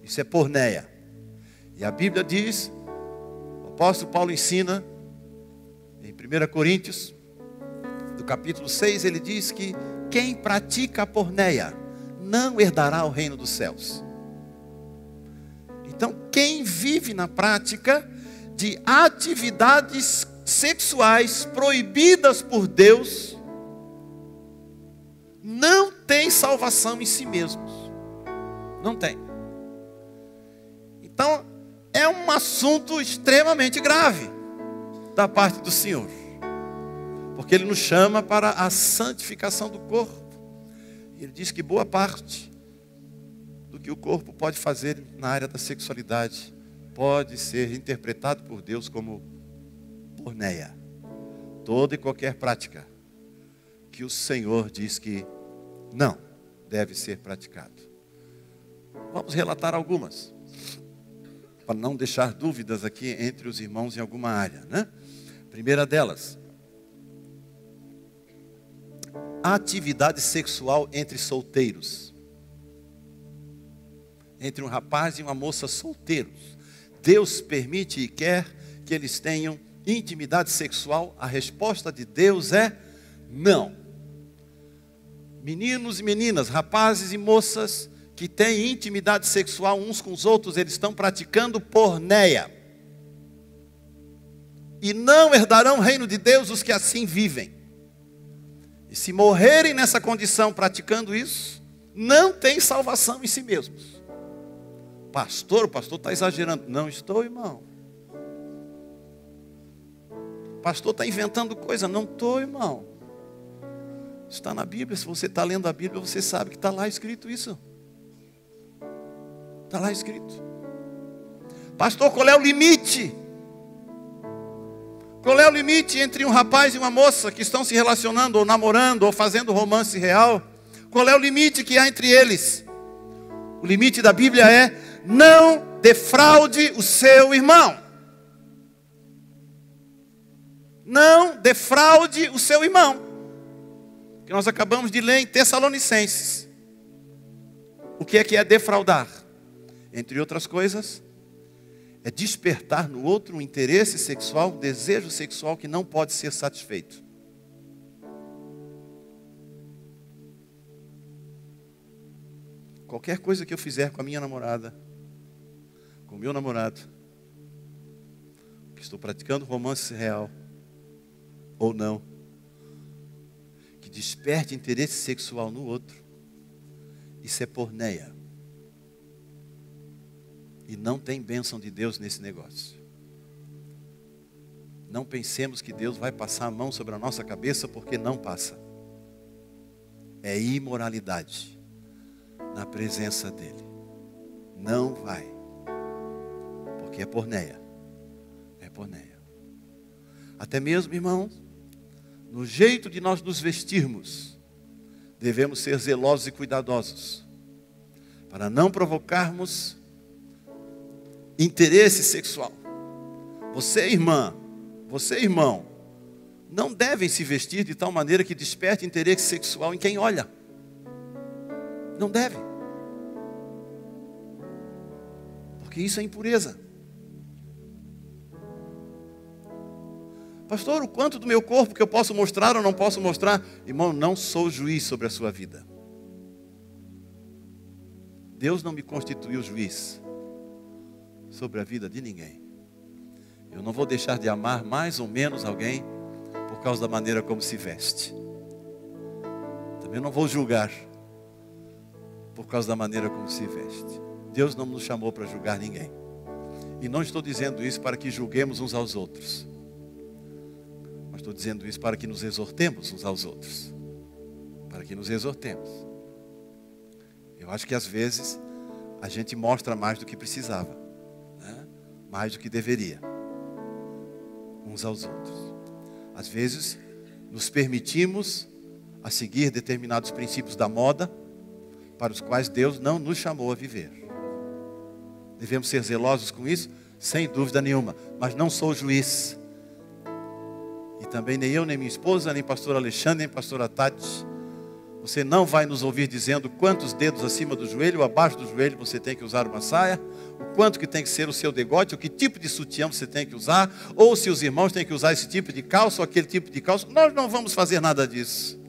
isso é porneia. E a Bíblia diz, o apóstolo Paulo ensina, em 1 Coríntios, do capítulo 6, ele diz que quem pratica a porneia não herdará o reino dos céus. Então, quem vive na prática de atividades sexuais proibidas por Deus, não tem salvação em si mesmos. Não tem. Então, é um assunto extremamente grave da parte do Senhor. Porque Ele nos chama para a santificação do corpo. Ele diz que boa parte do que o corpo pode fazer na área da sexualidade pode ser interpretado por Deus como porneia. Toda e qualquer prática que o Senhor diz que não deve ser praticado. Vamos relatar algumas, para não deixar dúvidas aqui entre os irmãos em alguma área, né? Primeira delas, atividade sexual entre solteiros. Entre um rapaz e uma moça solteiros. Deus permite e quer que eles tenham intimidade sexual? A resposta de Deus é não. Meninos e meninas, rapazes e moças que têm intimidade sexual uns com os outros, eles estão praticando porneia. E não herdarão o reino de Deus os que assim vivem. E se morrerem nessa condição praticando isso, não tem salvação em si mesmos. Pastor, o pastor está exagerando. Não estou, irmão. O pastor está inventando coisa. Não estou, irmão. Está na Bíblia. Se você está lendo a Bíblia, você sabe que está lá escrito isso. Está lá escrito. Pastor, qual é o limite? Qual é o limite entre um rapaz e uma moça que estão se relacionando, ou namorando, ou fazendo romance real? Qual é o limite que há entre eles? O limite da Bíblia é: não defraude o seu irmão. Não defraude o seu irmão. Que nós acabamos de ler em Tessalonicenses. O que é defraudar? Entre outras coisas, é despertar no outro um interesse sexual, um desejo sexual que não pode ser satisfeito. Qualquer coisa que eu fizer com a minha namorada, com o meu namorado, que estou praticando romance real, ou não, que desperte interesse sexual no outro, isso é porneia. E não tem bênção de Deus nesse negócio. Não pensemos que Deus vai passar a mão sobre a nossa cabeça, porque não passa. É imoralidade na presença dEle. Não vai. Porque é porneia. É porneia. Até mesmo, irmãos, no jeito de nós nos vestirmos, devemos ser zelosos e cuidadosos, para não provocarmos interesse sexual. Você, irmã, você, irmão, não devem se vestir de tal maneira que desperte interesse sexual em quem olha. Não devem. Porque isso é impureza. Pastor, o quanto do meu corpo que eu posso mostrar ou não posso mostrar? Irmão, não sou juiz sobre a sua vida. Deus não me constituiu juiz sobre a vida de ninguém. Eu não vou deixar de amar mais ou menos alguém por causa da maneira como se veste. Também não vou julgar por causa da maneira como se veste. Deus não nos chamou para julgar ninguém. E não estou dizendo isso para que julguemos uns aos outros. Mas estou dizendo isso para que nos exortemos uns aos outros. Para que nos exortemos. Eu acho que às vezes a gente mostra mais do que precisava. Mais do que deveria, uns aos outros. Às vezes, nos permitimos a seguir determinados princípios da moda, para os quais Deus não nos chamou a viver. Devemos ser zelosos com isso? Sem dúvida nenhuma, mas não sou juiz. E também nem eu, nem minha esposa, nem pastor Alexandre, nem pastora Tati. Você não vai nos ouvir dizendo quantos dedos acima do joelho ou abaixo do joelho você tem que usar uma saia, o quanto que tem que ser o seu degote, o que tipo de sutiã você tem que usar, ou se os irmãos têm que usar esse tipo de calça ou aquele tipo de calça. Nós não vamos fazer nada disso.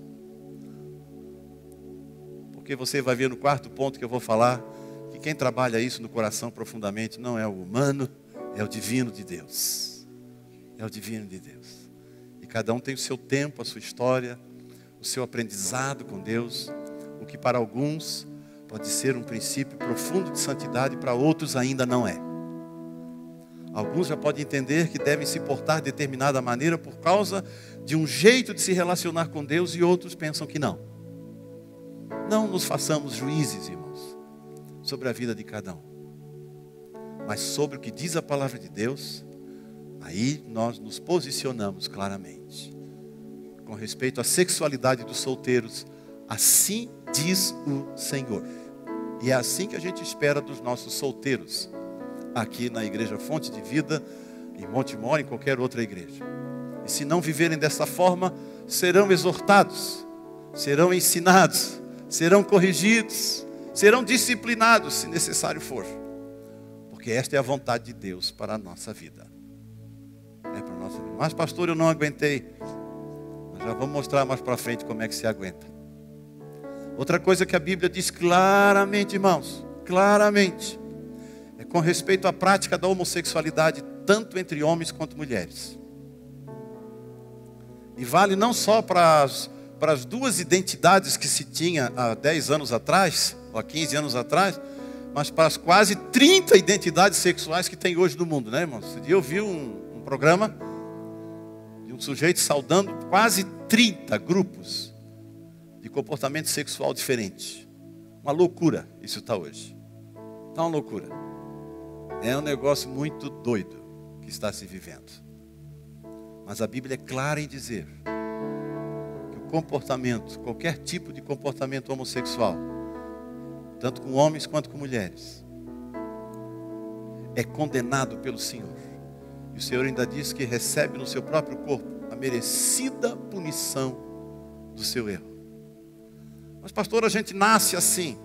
Porque você vai ver no quarto ponto que eu vou falar, que quem trabalha isso no coração profundamente não é o humano, é o divino de Deus. É o divino de Deus. E cada um tem o seu tempo, a sua história, o seu aprendizado com Deus, o que para alguns pode ser um princípio profundo de santidade, para outros ainda não é. Alguns já podem entender que devem se portar de determinada maneira por causa de um jeito de se relacionar com Deus, e outros pensam que não. Não nos façamos juízes, irmãos, sobre a vida de cada um. Mas sobre o que diz a palavra de Deus, aí nós nos posicionamos claramente. Com respeito à sexualidade dos solteiros, assim diz o Senhor. E é assim que a gente espera dos nossos solteiros, aqui na Igreja Fonte de Vida, em Montemor, em qualquer outra igreja. E se não viverem dessa forma, serão exortados, serão ensinados, serão corrigidos, serão disciplinados, se necessário for. Porque esta é a vontade de Deus para a nossa vida. É para a nossa vida. Mas pastor, eu não aguentei. Nós já vamos mostrar mais para frente como é que se aguenta. Outra coisa que a Bíblia diz claramente, irmãos, claramente, é com respeito à prática da homossexualidade, tanto entre homens quanto mulheres. E vale não só para as duas identidades que se tinha há 10 anos atrás, ou há 15 anos atrás, mas para as quase 30 identidades sexuais que tem hoje no mundo, né, irmãos? Esse dia eu vi um programa de um sujeito saudando quase 30 grupos de comportamento sexual diferente. Uma loucura isso está hoje. Está uma loucura. É um negócio muito doido que está se vivendo. Mas a Bíblia é clara em dizer que o comportamento, qualquer tipo de comportamento homossexual, tanto com homens quanto com mulheres, é condenado pelo Senhor. E o Senhor ainda diz que recebe no seu próprio corpo a merecida punição do seu erro. Mas pastor, a gente nasce assim.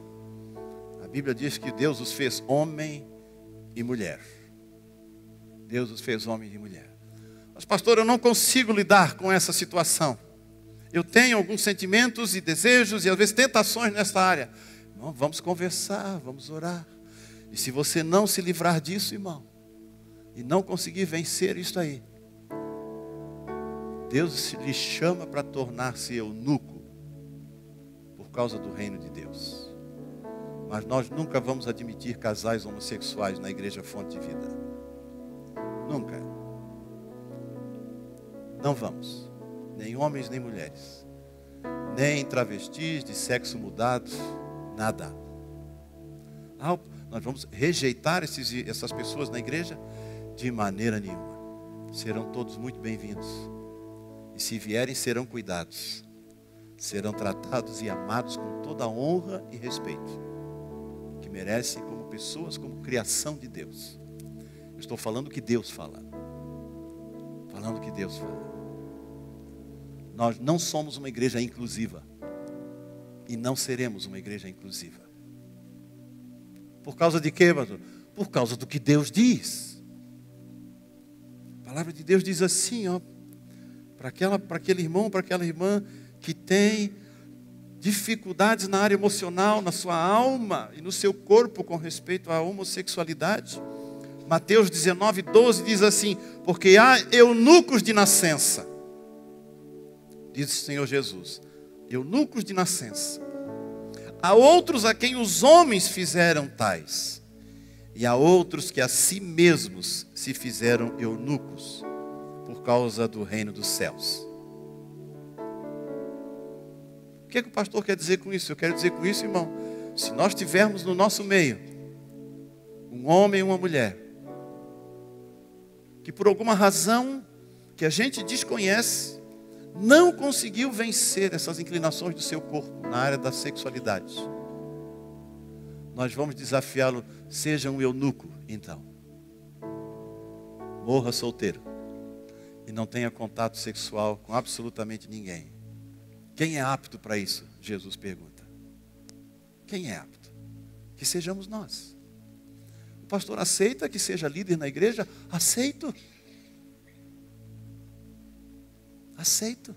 A Bíblia diz que Deus os fez homem e mulher. Deus os fez homem e mulher. Mas pastor, eu não consigo lidar com essa situação. Eu tenho alguns sentimentos e desejos e às vezes tentações nessa área. Não, vamos conversar, vamos orar. E se você não se livrar disso, irmão, e não conseguir vencer isso aí, Deus lhe chama para tornar-se eunuco por causa do reino de Deus. Mas nós nunca vamos admitir casais homossexuais na igreja Fonte de Vida. Nunca. Não vamos. Nem homens, nem mulheres. Nem travestis de sexo mudado. Nada. Nós vamos rejeitar essas pessoas na igreja? De maneira nenhuma. Serão todos muito bem-vindos. E se vierem, serão cuidados. Serão tratados e amados com toda a honra e respeito que merecem como pessoas, como criação de Deus. Eu estou falando o que Deus fala. Falando o que Deus fala. Nós não somos uma igreja inclusiva. E não seremos uma igreja inclusiva. Por causa de quê, pastor? Por causa do que Deus diz. A palavra de Deus diz assim, ó, para aquele irmão, para aquela irmã que tem dificuldades na área emocional, na sua alma e no seu corpo com respeito à homossexualidade. Mateus 19:12 diz assim: porque há eunucos de nascença, diz o Senhor Jesus, eunucos de nascença. Há outros a quem os homens fizeram tais, e há outros que a si mesmos se fizeram eunucos, por causa do reino dos céus. O que o pastor quer dizer com isso? Eu quero dizer com isso, irmão, se nós tivermos no nosso meio um homem e uma mulher que por alguma razão que a gente desconhece, não conseguiu vencer essas inclinações do seu corpo na área da sexualidade, nós vamos desafiá-lo, seja um eunuco, então. Morra solteiro e não tenha contato sexual com absolutamente ninguém. Quem é apto para isso? Jesus pergunta. Quem é apto? Que sejamos nós. O pastor aceita que seja líder na igreja? Aceito. Aceito.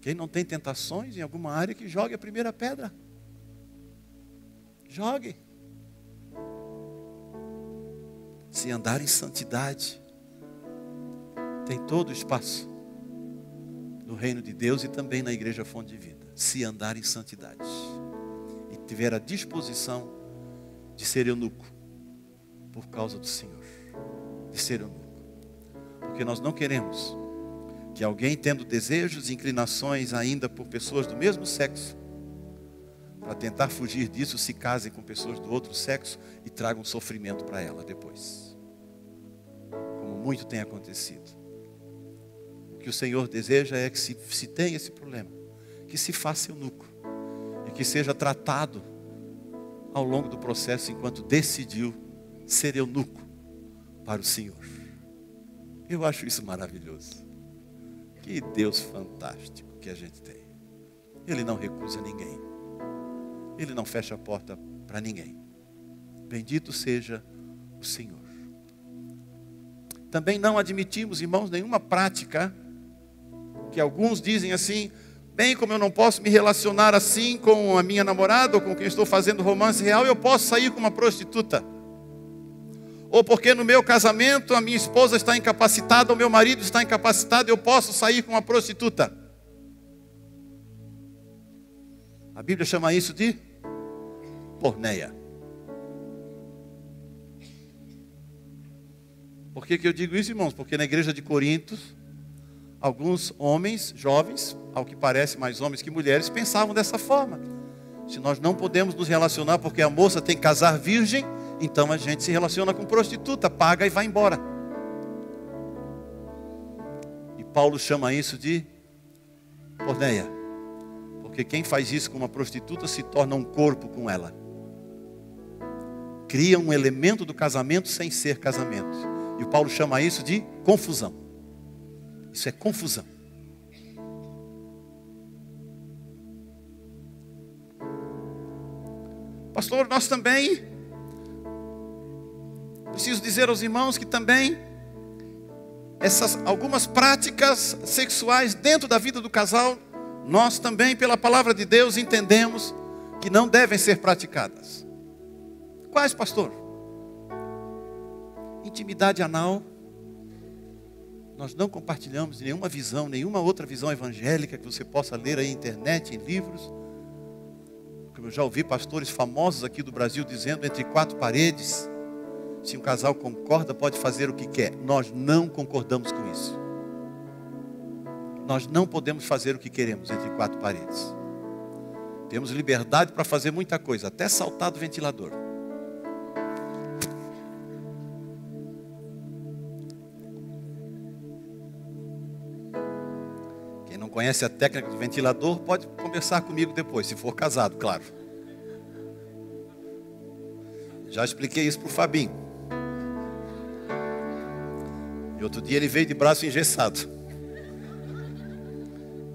Quem não tem tentações em alguma área, que jogue a primeira pedra. Jogue. Se andar em santidade, tem todo o espaço no reino de Deus e também na igreja Fonte de Vida. Se andar em santidade e tiver a disposição de ser eunuco por causa do Senhor, de ser eunuco, porque nós não queremos que alguém, tendo desejos e inclinações ainda por pessoas do mesmo sexo, para tentar fugir disso, se casem com pessoas do outro sexo e tragam sofrimento para ela depois, como muito tem acontecido. O que o Senhor deseja é que se tem esse problema, que se faça eunuco e que seja tratado ao longo do processo enquanto decidiu ser eunuco para o Senhor. Eu acho isso maravilhoso. Que Deus fantástico que a gente tem. Ele não recusa ninguém. Ele não fecha a porta para ninguém. Bendito seja o Senhor. Também não admitimos, irmãos, nenhuma prática que alguns dizem assim: bem, como eu não posso me relacionar assim com a minha namorada ou com quem estou fazendo romance real, eu posso sair com uma prostituta. ou porque no meu casamento a minha esposa está incapacitada, ou meu marido está incapacitado, eu posso sair com uma prostituta. A Bíblia chama isso de porneia. Por que eu digo isso, irmãos? Porque na igreja de Corinto, alguns homens, jovens, ao que parece mais homens que mulheres, pensavam dessa forma. Se nós não podemos nos relacionar porque a moça tem que casar virgem, então a gente se relaciona com prostituta, paga e vai embora. E Paulo chama isso de porneia. Porque quem faz isso com uma prostituta se torna um corpo com ela. Cria um elemento do casamento sem ser casamento. E o Paulo chama isso de confusão. Isso é confusão. Pastor, nós também, preciso dizer aos irmãos que também, algumas práticas sexuais dentro da vida do casal, nós também, pela palavra de Deus, entendemos que não devem ser praticadas. Quais, pastor? Intimidade anal. Nós não compartilhamos nenhuma visão, nenhuma outra visão evangélica que você possa ler aí na internet, em livros. Como eu já ouvi pastores famosos aqui do Brasil dizendo, entre quatro paredes, se um casal concorda, pode fazer o que quer. Nós não concordamos com isso. Nós não podemos fazer o que queremos entre quatro paredes. Temos liberdade para fazer muita coisa, até saltar do ventilador. Não conhece a técnica do ventilador, pode conversar comigo depois, se for casado, claro. Já expliquei isso para o Fabinho. E outro dia ele veio de braço engessado.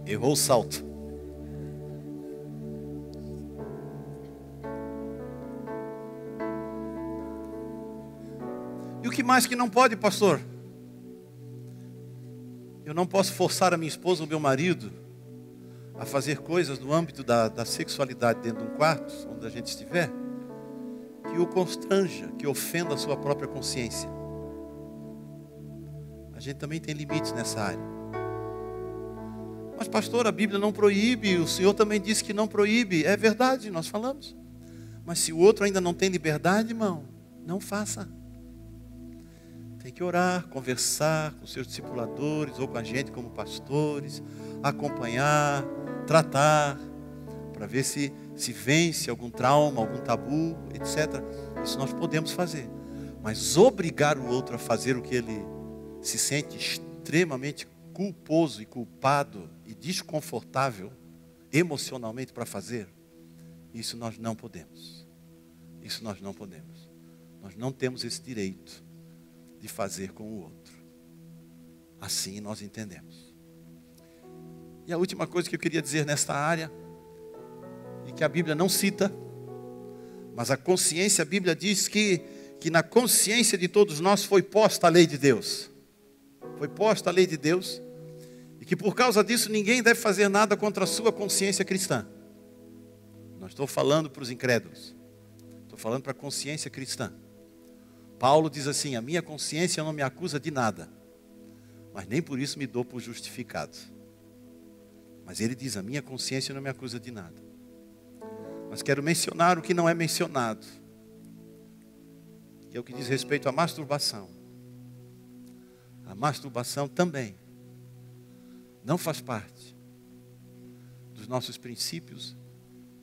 Errou o salto. E o que mais que não pode, pastor? Eu não posso forçar a minha esposa ou meu marido a fazer coisas no âmbito da sexualidade dentro de um quarto, onde a gente estiver, que o constranja, que ofenda a sua própria consciência. A gente também tem limites nessa área. Mas pastor, a Bíblia não proíbe, o Senhor também disse que não proíbe. É verdade, nós falamos. Mas se o outro ainda não tem liberdade, irmão, não faça. Tem que orar, conversar com seus discipuladores ou com a gente como pastores, acompanhar, tratar, para ver se vence algum trauma, algum tabu, etc. Isso nós podemos fazer. Mas obrigar o outro a fazer o que ele se sente extremamente culposo e culpado e desconfortável emocionalmente para fazer, isso nós não podemos. Isso nós não podemos. Nós não temos esse direito de fazer com o outro. Assim nós entendemos. E a última coisa que eu queria dizer nesta área, e que a Bíblia não cita, mas a consciência, a Bíblia diz que na consciência de todos nós foi posta a lei de Deus. Foi posta a lei de Deus, e que por causa disso ninguém deve fazer nada contra a sua consciência cristã. Não estou falando para os incrédulos, estou falando para a consciência cristã. Paulo diz assim, a minha consciência não me acusa de nada, mas nem por isso me dou por justificado. Mas ele diz, a minha consciência não me acusa de nada. Mas quero mencionar o que não é mencionado, que é o que diz respeito à masturbação. A masturbação também não faz parte dos nossos princípios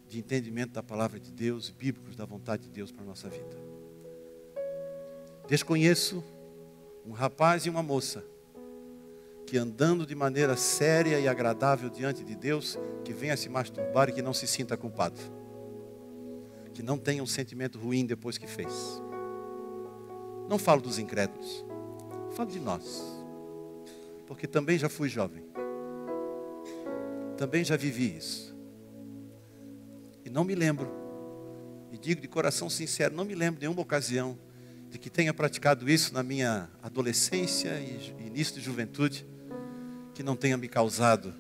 de entendimento da palavra de Deus, bíblicos da vontade de Deus para a nossa vida. Desconheço um rapaz e uma moça que andando de maneira séria e agradável diante de Deus, que venha se masturbar e que não se sinta culpado. Que não tenha um sentimento ruim depois que fez. Não falo dos incrédulos, falo de nós. Porque também já fui jovem. Também já vivi isso. E não me lembro, e digo de coração sincero, não me lembro de nenhuma ocasião de que tenha praticado isso na minha adolescência e início de juventude, que não tenha me causado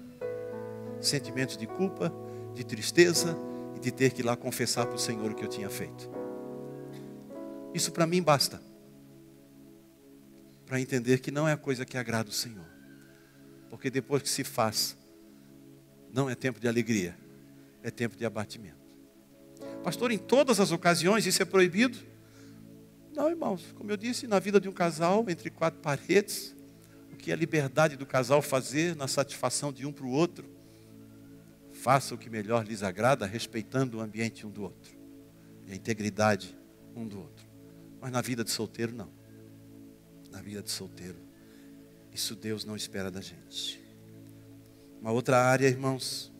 sentimentos de culpa, de tristeza e de ter que ir lá confessar para o Senhor o que eu tinha feito. Isso para mim basta. para entender que não é a coisa que agrada o Senhor. Porque depois que se faz, não é tempo de alegria, é tempo de abatimento. Pastor, em todas as ocasiões isso é proibido? Não, irmãos, como eu disse, na vida de um casal, entre quatro paredes, o que é a liberdade do casal fazer na satisfação de um para o outro, faça o que melhor lhes agrada, respeitando o ambiente um do outro, e a integridade um do outro. Mas na vida de solteiro, não. Na vida de solteiro, isso Deus não espera da gente. Uma outra área, irmãos,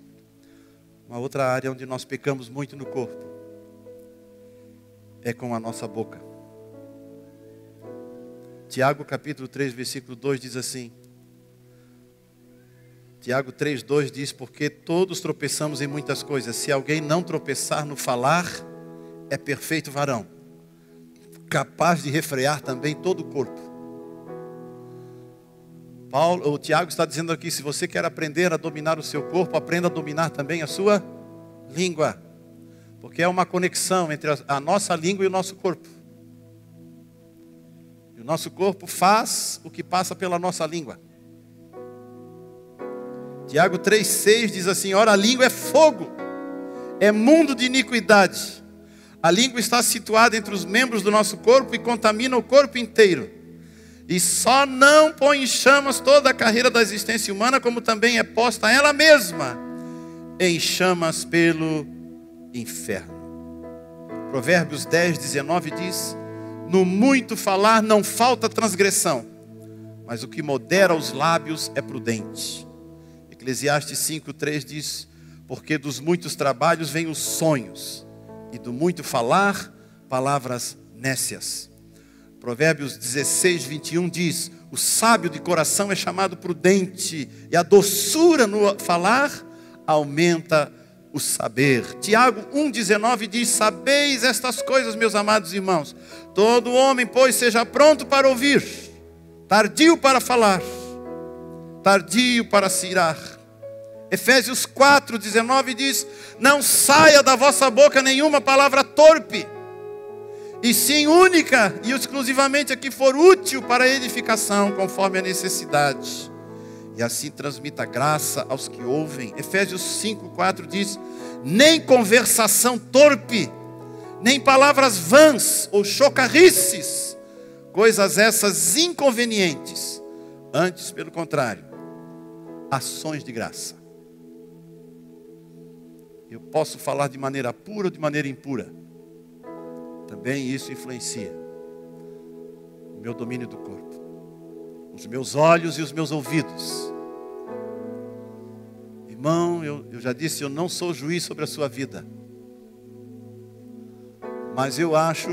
uma outra área onde nós pecamos muito no corpo, é com a nossa boca. Tiago capítulo 3, versículo 2 diz assim. Tiago 3, 2 diz, porque todos tropeçamos em muitas coisas. Se alguém não tropeçar no falar, é perfeito varão, capaz de refrear também todo o corpo. O Tiago está dizendo aqui, se você quer aprender a dominar o seu corpo, aprenda a dominar também a sua língua. Porque é uma conexão entre a nossa língua e o nosso corpo. E o nosso corpo faz o que passa pela nossa língua. Tiago 3,6 diz assim, ora, a língua é fogo, é mundo de iniquidade. A língua está situada entre os membros do nosso corpo e contamina o corpo inteiro. E só não põe em chamas toda a carreira da existência humana, como também é posta ela mesma em chamas pelo inferno. Provérbios 10, 19 diz, no muito falar não falta transgressão, mas o que modera os lábios é prudente. Eclesiastes 5, 3 diz, porque dos muitos trabalhos vêm os sonhos, e do muito falar, palavras nécias. Provérbios 16, 21 diz, o sábio de coração é chamado prudente, e a doçura no falar aumenta o saber. Tiago 1,19 diz, sabeis estas coisas, meus amados irmãos, todo homem, pois, seja pronto para ouvir, tardio para falar, tardio para se irar. Efésios 4,19 diz, não saia da vossa boca nenhuma palavra torpe, e sim única e exclusivamente a que for útil para a edificação, conforme a necessidade. E assim transmita graça aos que ouvem. Efésios 5,4 diz, nem conversação torpe, nem palavras vãs ou chocarrices, coisas essas inconvenientes. Antes, pelo contrário, ações de graça. Eu posso falar de maneira pura ou de maneira impura. Também isso influencia o meu domínio do corpo, os meus olhos e os meus ouvidos. Irmão, eu já disse, eu não sou juiz sobre a sua vida. Mas eu acho,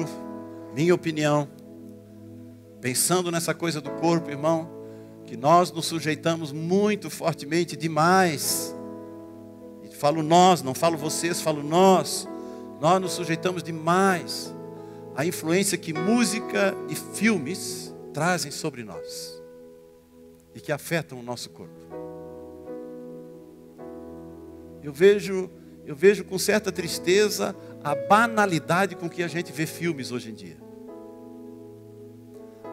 minha opinião, pensando nessa coisa do corpo, irmão, que nós nos sujeitamos muito fortemente demais. E falo nós, não falo vocês, falo nós. Nós nos sujeitamos demais à influência que música e filmes trazem sobre nós e que afetam o nosso corpo. Eu vejo com certa tristeza a banalidade com que a gente vê filmes hoje em dia.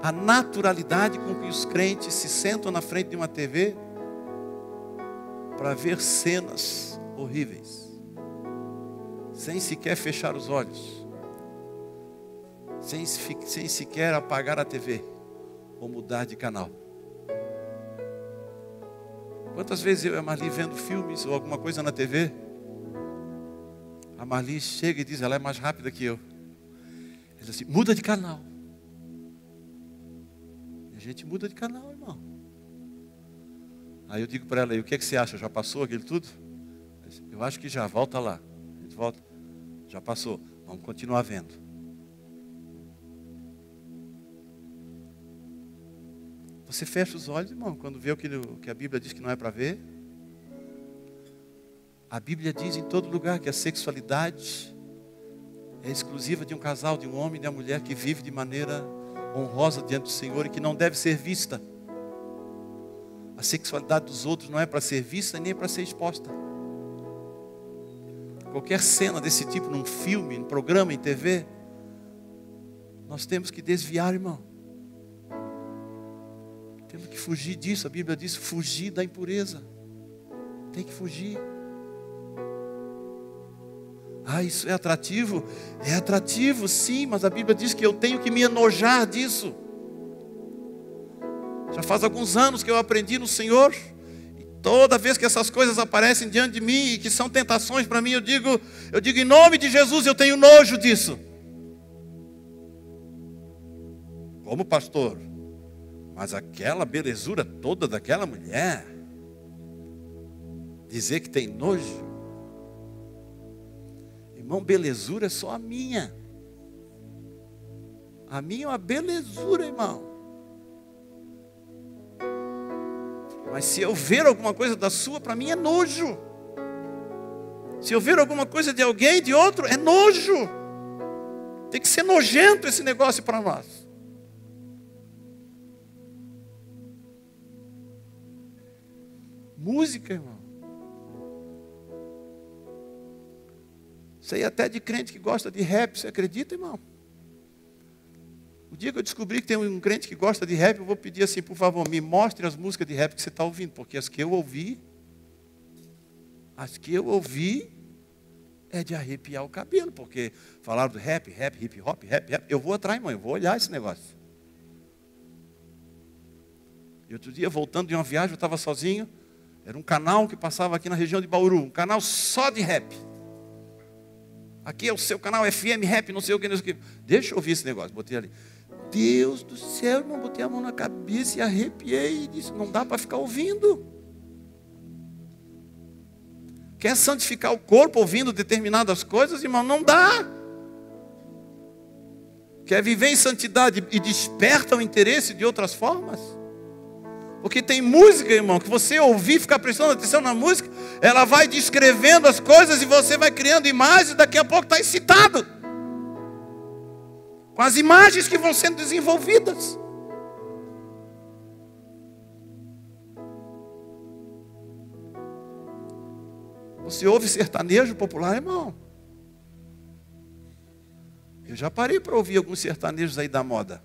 A naturalidade com que os crentes se sentam na frente de uma TV para ver cenas horríveis, sem sequer fechar os olhos, sem sequer apagar a TV ou mudar de canal. Quantas vezes eu e a Marli vendo filmes ou alguma coisa na TV, a Marli chega e diz, ela é mais rápida que eu, diz assim, muda de canal. E a gente muda de canal, irmão. Aí eu digo para ela, e o que é que você acha? Já passou aquilo tudo? Eu acho que já, volta lá. A gente volta, já passou, vamos continuar vendo. Você fecha os olhos, irmão, quando vê o que a Bíblia diz que não é para ver. A Bíblia diz em todo lugar que a sexualidade é exclusiva de um casal, de um homem e de uma mulher que vive de maneira honrosa diante do Senhor e que não deve ser vista. A sexualidade dos outros não é para ser vista nem para ser exposta. Qualquer cena desse tipo num filme, num programa, em TV, nós temos que desviar, irmão. Temos que fugir disso. A Bíblia diz fugir da impureza. Tem que fugir. Ah, isso é atrativo? É atrativo, sim, mas a Bíblia diz que eu tenho que me enojar disso. Já faz alguns anos que eu aprendi no Senhor. E toda vez que essas coisas aparecem diante de mim e que são tentações para mim, eu digo em nome de Jesus, eu tenho nojo disso. Como pastor? Mas aquela belezura toda daquela mulher, dizer que tem nojo. Irmão, belezura é só a minha. A minha é uma belezura, irmão. Mas se eu ver alguma coisa da sua, para mim é nojo. Se eu ver alguma coisa de alguém, de outro, é nojo. Tem que ser nojento esse negócio para nós. Música, irmão. Sei até de crente que gosta de rap, você acredita, irmão? O dia que eu descobri que tem um crente que gosta de rap, eu vou pedir assim, por favor, me mostre as músicas de rap que você está ouvindo, porque as que eu ouvi é de arrepiar o cabelo, porque falaram do rap, hip hop, rap, eu vou atrás, irmão, eu vou olhar esse negócio. E outro dia, voltando de uma viagem, eu estava sozinho, era um canal que passava aqui na região de Bauru, um canal só de rap. Aqui é o seu canal FM Rap, não sei o que, não sei o que. Deixa eu ouvir esse negócio, botei ali. Deus do céu, irmão, botei a mão na cabeça e arrepiei e disse, não dá para ficar ouvindo. Quer santificar o corpo ouvindo determinadas coisas, irmão? Não dá. Quer viver em santidade e desperta o interesse de outras formas? Porque tem música, irmão, que você ouvir, ficar prestando atenção na música, ela vai descrevendo as coisas e você vai criando imagens e daqui a pouco está excitado. Com as imagens que vão sendo desenvolvidas. Você ouve sertanejo popular, irmão? Eu já parei para ouvir alguns sertanejos aí da moda.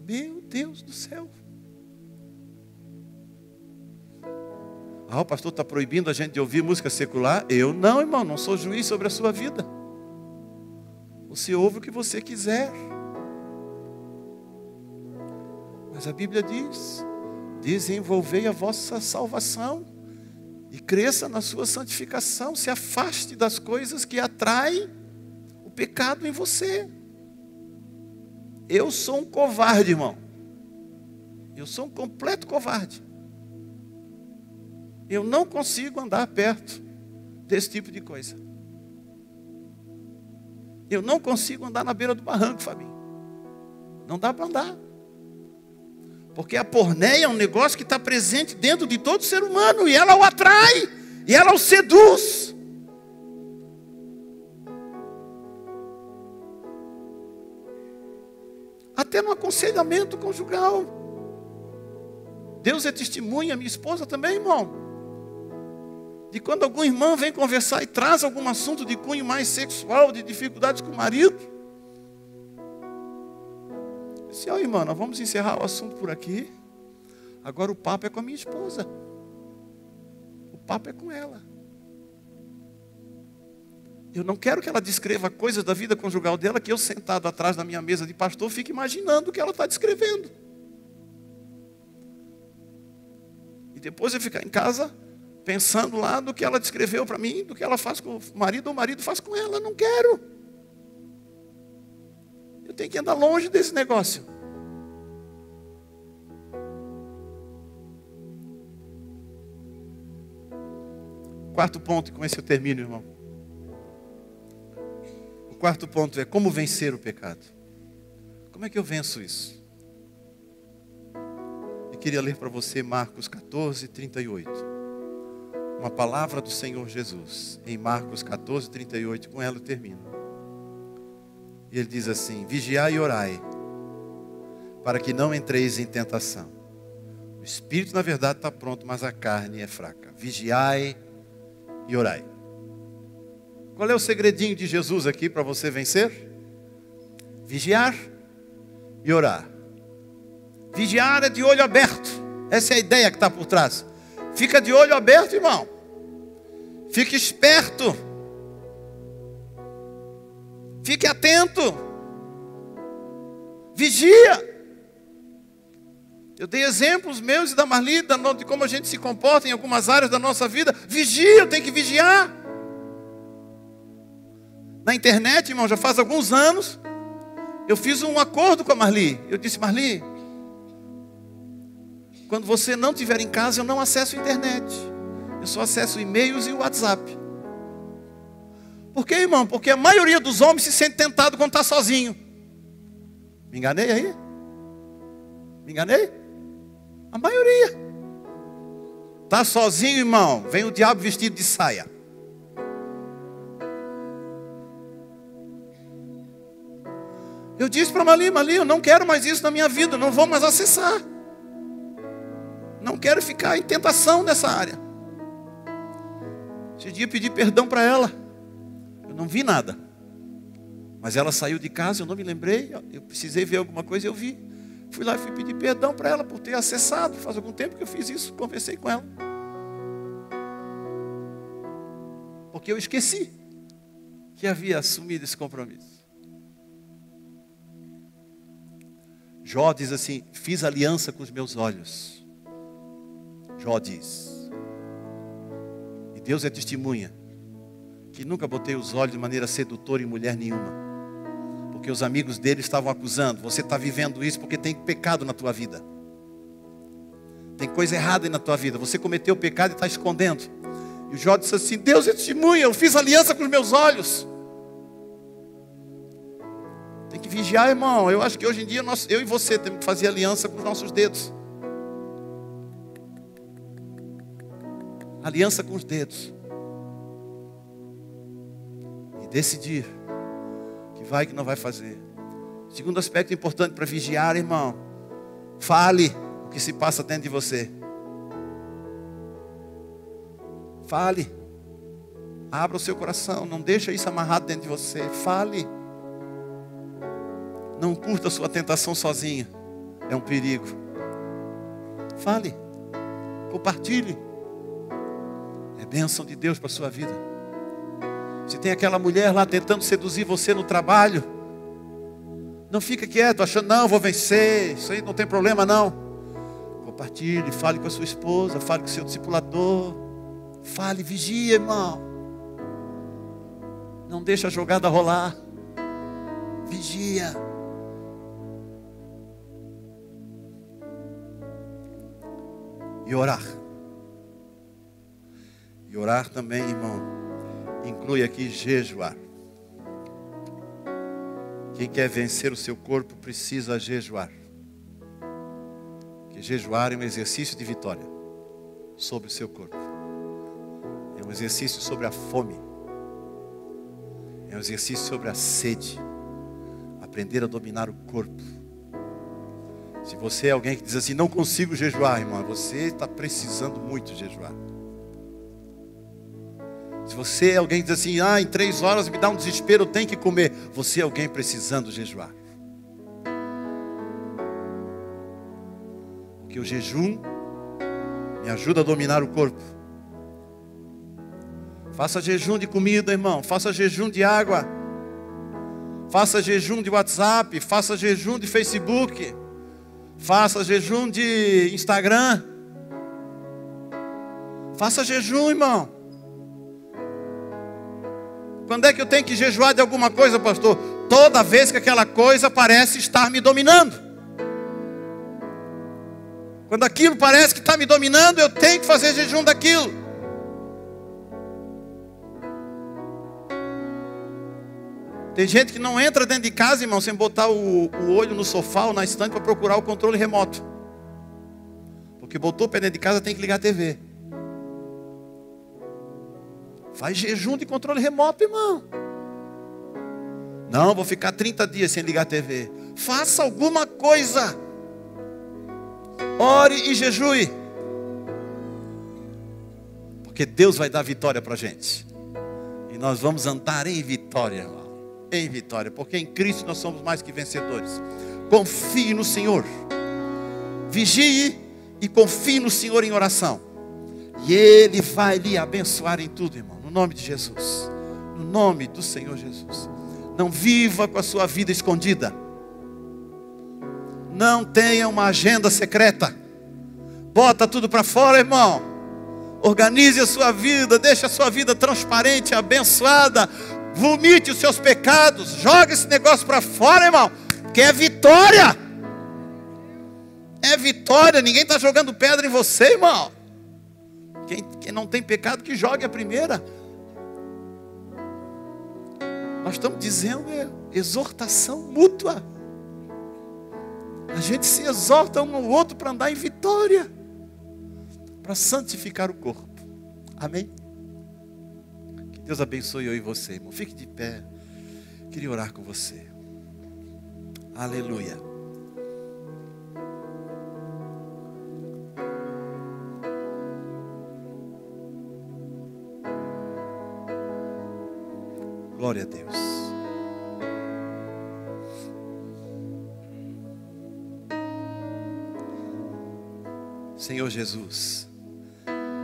Meu Deus do céu. Ah, o pastor está proibindo a gente de ouvir música secular? Eu não, irmão, não sou juiz sobre a sua vida. Você ouve o que você quiser. Mas a Bíblia diz, desenvolvei a vossa salvação e cresça na sua santificação. Se afaste das coisas que atraem o pecado em você. Eu sou um covarde, irmão. Eu sou um completo covarde. Eu não consigo andar perto desse tipo de coisa. Eu não consigo andar na beira do barranco, Fabinho. Não dá para andar. Porque a porneia é um negócio que está presente dentro de todo ser humano. E ela o atrai. E ela o seduz. Até no aconselhamento conjugal. Deus é testemunha, minha esposa também, irmão. De quando algum irmão vem conversar e traz algum assunto de cunho mais sexual, de dificuldades com o marido. Eu disse, ó irmã, nós vamos encerrar o assunto por aqui. Agora o papo é com a minha esposa. O papo é com ela. Eu não quero que ela descreva coisas da vida conjugal dela que eu sentado atrás da minha mesa de pastor fique imaginando o que ela está descrevendo. E depois eu ficar em casa pensando lá do que ela descreveu para mim, do que ela faz com o marido ou o marido faz com ela. Não quero. Eu tenho que andar longe desse negócio. Quarto ponto, e com esse eu termino, irmão. O quarto ponto é como vencer o pecado. Como é que eu venço isso? Eu queria ler para você Marcos 14, 38. Uma palavra do Senhor Jesus, em Marcos 14, 38, com ela eu termino. E ele diz assim, vigiai e orai, para que não entreis em tentação. O espírito na verdade está pronto, mas a carne é fraca. Vigiai e orai. Qual é o segredinho de Jesus aqui para você vencer? Vigiar e orar. Vigiar é de olho aberto. Essa é a ideia que está por trás. Fica de olho aberto, irmão. Fique esperto. Fique atento. Vigia. Eu dei exemplos meus e da Marli, de como a gente se comporta em algumas áreas da nossa vida. Vigia, eu tenho que vigiar. Na internet, irmão, já faz alguns anos, eu fiz um acordo com a Marli. Eu disse, Marli, quando você não estiver em casa, eu não acesso a internet. Eu só acesso e-mails e o WhatsApp. Por quê, irmão? Porque a maioria dos homens se sente tentado quando está sozinho. Me enganei aí? Me enganei? A maioria. Está sozinho, irmão, vem o diabo vestido de saia. Eu disse para Marli, eu não quero mais isso na minha vida, não vou mais acessar. Não quero ficar em tentação nessa área. Esse dia eu pedi perdão para ela. Eu não vi nada. Mas ela saiu de casa, eu não me lembrei. Eu precisei ver alguma coisa, eu vi. Fui lá e fui pedir perdão para ela por ter acessado. Faz algum tempo que eu fiz isso, conversei com ela. Porque eu esqueci que havia assumido esse compromisso. Jó diz assim, fiz aliança com os meus olhos. Jó diz. E Deus é testemunha que nunca botei os olhos de maneira sedutora em mulher nenhuma. Porque os amigos dele estavam acusando. Você está vivendo isso porque tem pecado na tua vida. Tem coisa errada aí na tua vida. Você cometeu o pecado e está escondendo. E o Jó disse assim, Deus é testemunha, eu fiz aliança com os meus olhos. Tem que vigiar, irmão. Eu acho que hoje em dia eu e você temos que fazer aliança com os nossos dedos. Aliança com os dedos. E decidir que vai que não vai fazer. Segundo aspecto importante para vigiar, irmão. Fale o que se passa dentro de você. Fale. Abra o seu coração. Não deixa isso amarrado dentro de você. Fale. Não curta a sua tentação sozinho. É um perigo. Fale. Compartilhe. É bênção de Deus para a sua vida. Se tem aquela mulher lá tentando seduzir você no trabalho, não fica quieto achando, não, vou vencer. Isso aí não tem problema não. Compartilhe, fale com a sua esposa, fale com o seu discipulador. Fale, vigia, irmão. Não deixa a jogada rolar. Vigia. E orar. E orar também, irmão, inclui aqui jejuar. Quem quer vencer o seu corpo precisa jejuar. Que jejuar é um exercício de vitória sobre o seu corpo. É um exercício sobre a fome. É um exercício sobre a sede. Aprender a dominar o corpo. Se você é alguém que diz assim, não consigo jejuar, irmão, você está precisando muito jejuar. Se você é alguém que diz assim, em 3 horas me dá um desespero, eu tenho que comer. Você é alguém precisando jejuar. Porque o jejum me ajuda a dominar o corpo. Faça jejum de comida, irmão. Faça jejum de água. Faça jejum de WhatsApp. Faça jejum de Facebook. Faça jejum de Instagram. Faça jejum, irmão. Quando é que eu tenho que jejuar de alguma coisa, pastor? Toda vez que aquela coisa parece estar me dominando. Quando aquilo parece que está me dominando, eu tenho que fazer jejum daquilo. Tem gente que não entra dentro de casa, irmão, sem botar o olho no sofá ou na estante para procurar o controle remoto. Porque botou o pé dentro de casa, tem que ligar a TV. Faz jejum de controle remoto, irmão. Não, vou ficar 30 dias sem ligar a TV. Faça alguma coisa. Ore e jejue. Porque Deus vai dar vitória para a gente. E nós vamos andar em vitória, irmão. Em vitória. Porque em Cristo nós somos mais que vencedores. confie no Senhor. Vigie e confie no Senhor em oração. E Ele vai lhe abençoar em tudo, irmão. No nome de Jesus. No nome do Senhor Jesus. Não viva com a sua vida escondida. Não tenha uma agenda secreta. Bota tudo para fora, irmão. Organize a sua vida. Deixe a sua vida transparente, abençoada. Vomite os seus pecados. Joga esse negócio para fora, irmão. Que é vitória. É vitória. Ninguém está jogando pedra em você, irmão. Quem não tem pecado, que jogue a primeira. Nós estamos dizendo exortação mútua. A gente se exorta um ao outro para andar em vitória, para santificar o corpo. Amém? Que Deus abençoe eu e você, irmão. Fique de pé. Queria orar com você. Aleluia. Glória a Deus. Senhor Jesus,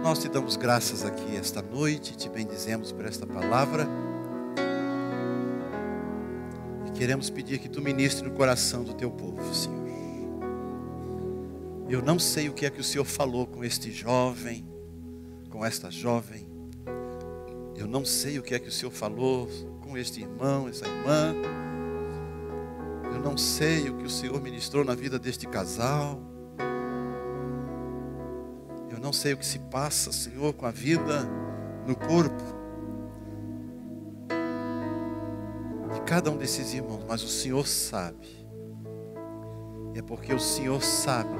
nós te damos graças aqui esta noite, te bendizemos por esta palavra. E queremos pedir que tu ministre no coração do teu povo, Senhor. Eu não sei o que é que o Senhor falou com este jovem, com esta jovem. Eu não sei o que é que o Senhor falou com este irmão, essa irmã. Eu não sei o que o Senhor ministrou na vida deste casal. Eu não sei o que se passa, Senhor, com a vida no corpo de cada um desses irmãos. Mas o Senhor sabe. E é porque o Senhor sabe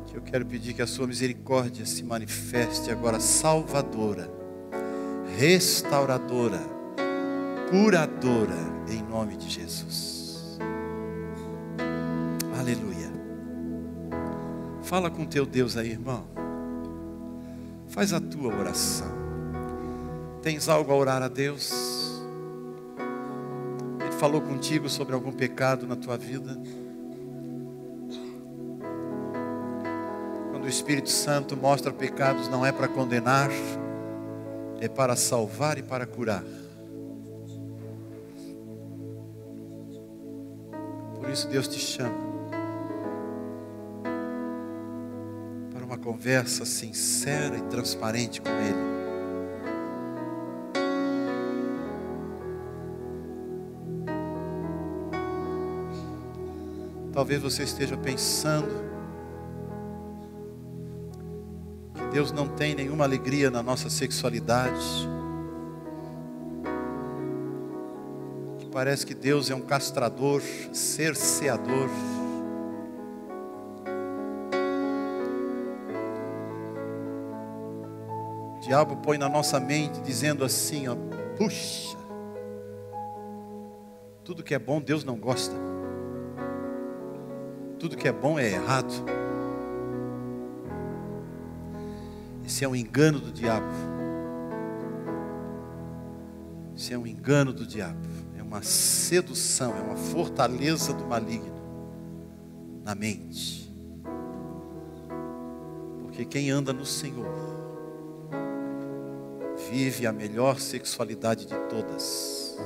que eu quero pedir que a sua misericórdia se manifeste agora salvadora, restauradora, curadora, em nome de Jesus. Aleluia. Fala com teu Deus aí, irmão. Faz a tua oração. Tens algo a orar a Deus? Ele falou contigo sobre algum pecado na tua vida? Quando o Espírito Santo mostra pecados, não é para condenar, é para salvar e para curar. Por isso Deus te chama para uma conversa sincera e transparente com Ele. Talvez você esteja pensando que Deus não tem nenhuma alegria na nossa sexualidade. Que parece que Deus é um castrador, cerceador. O diabo põe na nossa mente dizendo assim, ó, puxa, tudo que é bom Deus não gosta. Tudo que é bom é errado. Esse é um engano do diabo. Esse é um engano do diabo. É uma sedução, é uma fortaleza do maligno na mente. Porque quem anda no Senhor vive a melhor sexualidade de todas.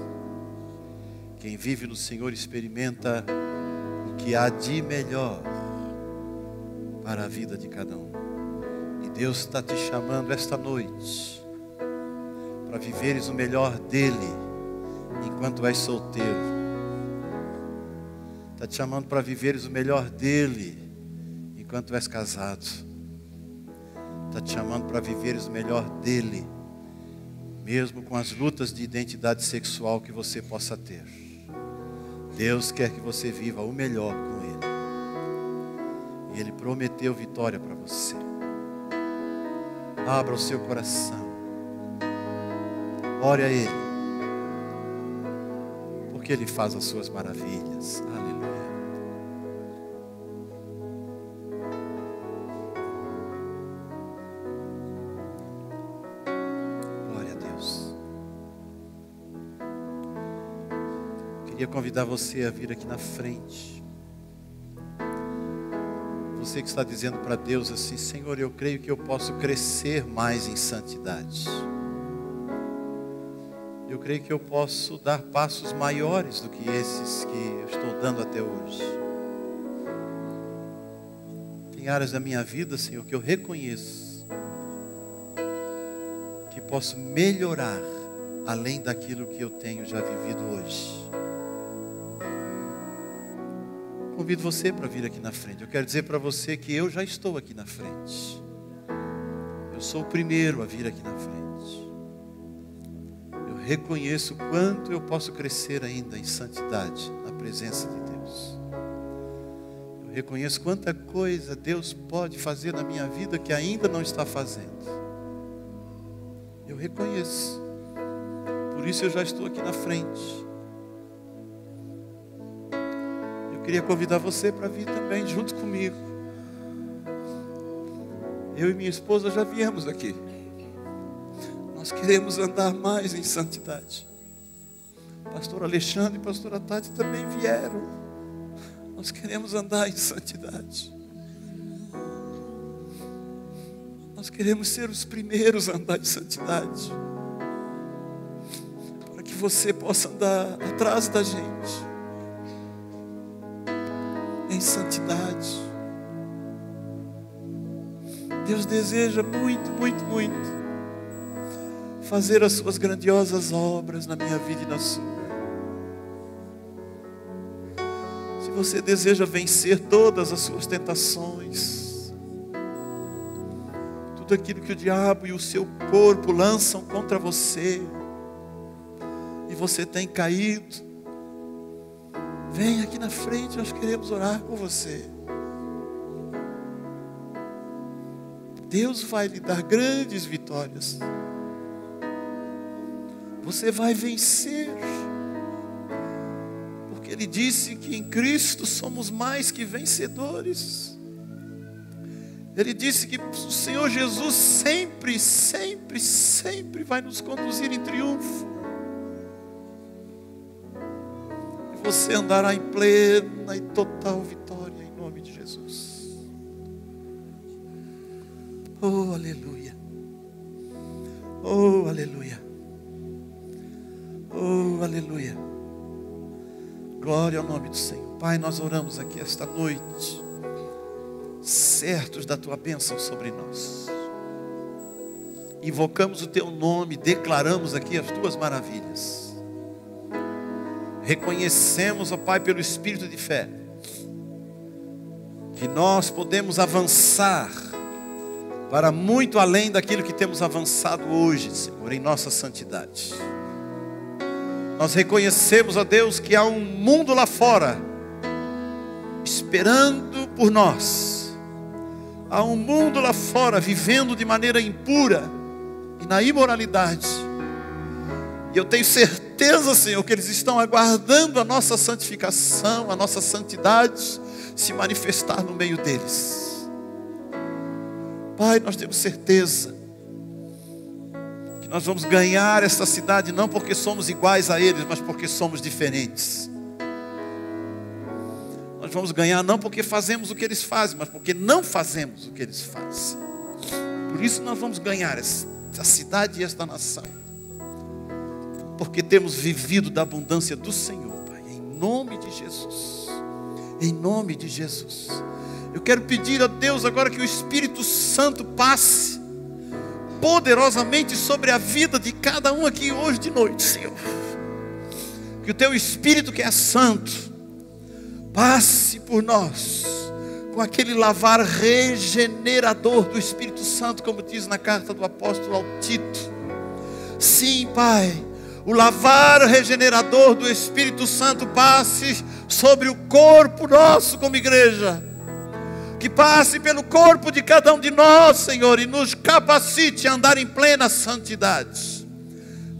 Quem vive no Senhor experimenta o que há de melhor para a vida de cada um. E Deus está te chamando esta noite para viveres o melhor dele enquanto és solteiro. Está te chamando para viveres o melhor dele enquanto és casado. Está te chamando para viveres o melhor dele, mesmo com as lutas de identidade sexual que você possa ter. Deus quer que você viva o melhor com Ele. E Ele prometeu vitória para você. Abra o seu coração. Ore a Ele. Porque Ele faz as suas maravilhas. Aleluia. Glória a Deus. Queria convidar você a vir aqui na frente. Você que está dizendo para Deus assim: Senhor, eu creio que eu posso crescer mais em santidade. Eu creio que eu posso dar passos maiores do que esses que eu estou dando até hoje. Tem áreas da minha vida, Senhor, que eu reconheço que posso melhorar além daquilo que eu tenho já vivido hoje. Convido você para vir aqui na frente. Eu quero dizer para você que eu já estou aqui na frente. Eu sou o primeiro a vir aqui na frente. Eu reconheço quanto eu posso crescer ainda em santidade na presença de Deus. Eu reconheço quanta coisa Deus pode fazer na minha vida que ainda não está fazendo. Eu reconheço. Por isso eu já estou aqui na frente. Queria convidar você para vir também junto comigo. Eu e minha esposa já viemos aqui. Nós queremos andar mais em santidade. Pastor Alexandre e pastora Tati também vieram. Nós queremos andar em santidade. Nós queremos ser os primeiros a andar em santidade. Para que você possa andar atrás da gente em santidade. Deus deseja muito, muito, muito fazer as suas grandiosas obras na minha vida e na sua. Se você deseja vencer todas as suas tentações, tudo aquilo que o diabo e o seu corpo lançam contra você, e você tem caído, vem aqui na frente, nós queremos orar com você. Deus vai lhe dar grandes vitórias. Você vai vencer. Porque Ele disse que em Cristo somos mais que vencedores. Ele disse que o Senhor Jesus sempre, sempre, sempre vai nos conduzir em triunfo. Você andará em plena e total vitória em nome de Jesus. Oh, aleluia. Oh, aleluia. Oh, aleluia. Glória ao nome do Senhor. Pai, nós oramos aqui esta noite, certos da Tua bênção sobre nós. Invocamos o Teu nome, declaramos aqui as Tuas maravilhas. Reconhecemos, ó Pai, pelo Espírito de fé, que nós podemos avançar para muito além daquilo que temos avançado hoje, Senhor, em nossa santidade. Nós reconhecemos, ó Deus, que há um mundo lá fora esperando por nós. Há um mundo lá fora vivendo de maneira impura e na imoralidade. E eu tenho certeza, Senhor, que eles estão aguardando a nossa santificação, a nossa santidade se manifestar no meio deles. Pai, nós temos certeza que nós vamos ganhar esta cidade não porque somos iguais a eles, mas porque somos diferentes. Nós vamos ganhar não porque fazemos o que eles fazem, mas porque não fazemos o que eles fazem. Por isso nós vamos ganhar esta cidade e esta nação. Porque temos vivido da abundância do Senhor, Pai, em nome de Jesus. Em nome de Jesus. Eu quero pedir a Deus agora que o Espírito Santo passe poderosamente sobre a vida de cada um aqui hoje de noite, Senhor. Que o Teu Espírito, que é santo, passe por nós com aquele lavar regenerador do Espírito Santo, como diz na carta do apóstolo ao Tito. Sim, Pai, o lavar regenerador do Espírito Santo passe sobre o corpo nosso como igreja. Que passe pelo corpo de cada um de nós, Senhor, e nos capacite a andar em plena santidade.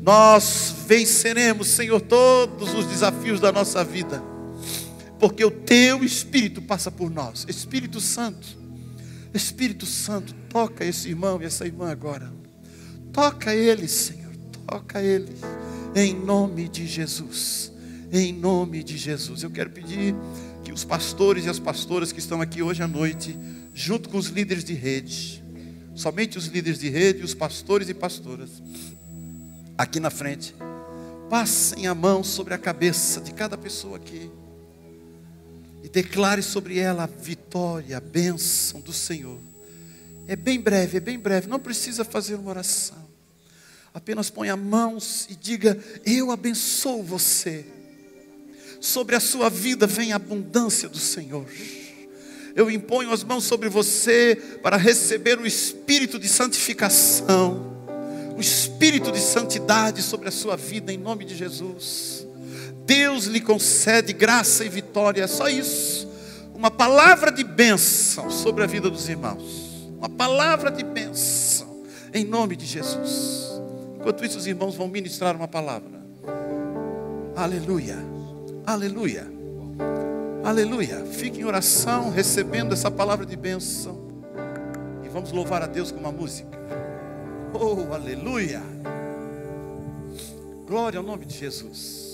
Nós venceremos, Senhor, todos os desafios da nossa vida, porque o Teu Espírito passa por nós. Espírito Santo, toca esse irmão e essa irmã agora. Toca eles, Senhor, toca eles. Em nome de Jesus. em nome de Jesus. Eu quero pedir que os pastores e as pastoras que estão aqui hoje à noite, junto com os líderes de rede, somente os líderes de rede, os pastores e pastoras, aqui na frente, passem a mão sobre a cabeça de cada pessoa aqui e declare sobre ela a vitória, a bênção do Senhor. É bem breve, não precisa fazer uma oração. Apenas ponha mãos e diga: eu abençoo você. Sobre a sua vida vem a abundância do Senhor. Eu imponho as mãos sobre você para receber o espírito de santificação, o espírito de santidade sobre a sua vida, em nome de Jesus. Deus lhe concede graça e vitória, é só isso. Uma palavra de bênção sobre a vida dos irmãos. Uma palavra de bênção, em nome de Jesus. Enquanto isso, os irmãos vão ministrar uma palavra. Aleluia, aleluia, aleluia. Fique em oração, recebendo essa palavra de bênção. E vamos louvar a Deus com uma música. Oh, aleluia. Glória ao nome de Jesus.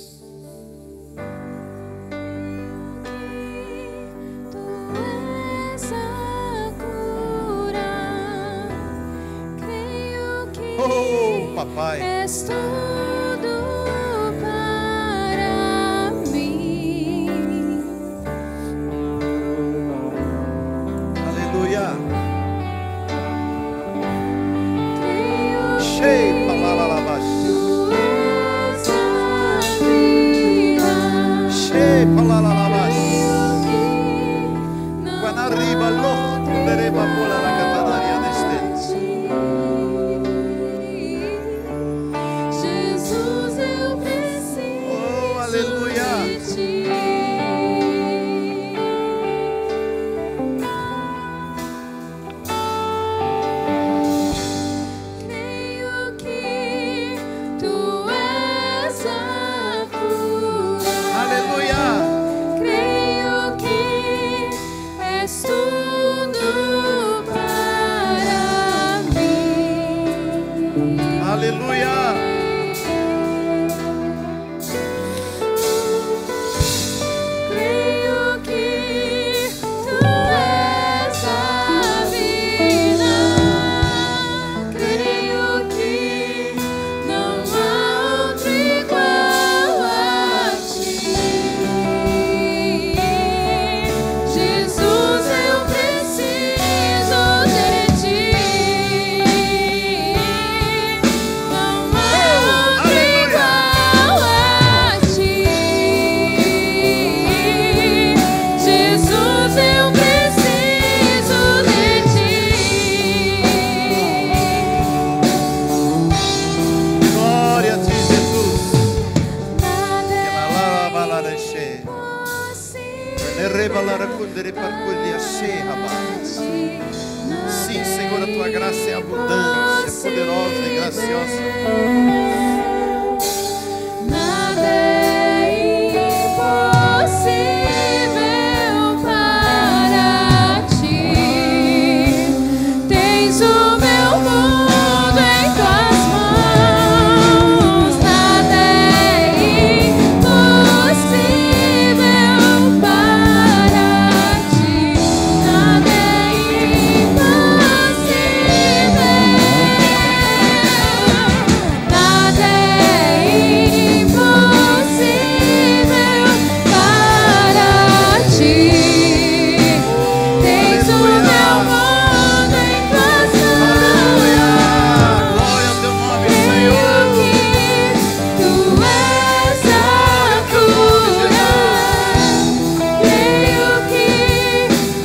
Oh, papai. És tudo para mim. Aleluia. Creio Cheio, palalalabash. tu és a vida. Cheio, palalalabash. Creio que não Guanariba, louco, dereba, bola, la catadaria deste. Jesus, eu preciso Oh, aleluia. de ti. Creio que tu és a cura. Aleluia. Creio que és tudo para mim. Aleluia. Creio que tu és a vida. Creio que não há outro igual a ti. Jesus, eu preciso de ti. Não há outro igual a ti. Jesus, eu preciso de ti. Glória a ti, Jesus. Nada é Lalalabalarashe. impossível. Nerebalaracundere parculha cheia, rapaz. Sim, Senhor, a tua graça é abundante, é poderosa e graciosa. Nada é impossível para ti. Tens o meu mundo em tuas mãos. Nada é impossível para ti. Nada é impossível. Nada é impossível para ti. Tens o meu mundo em tuas mãos. Glória ao teu nome, Creio Senhor. que tu és a cura. Creio que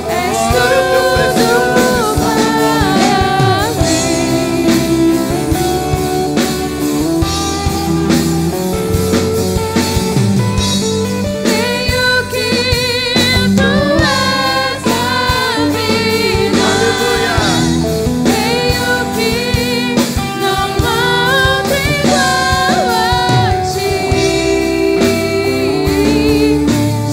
és Glória ao teu precioso tudo para mim. Creio que tu és a vida. Aleluia. Creio que não há outro igual a ti.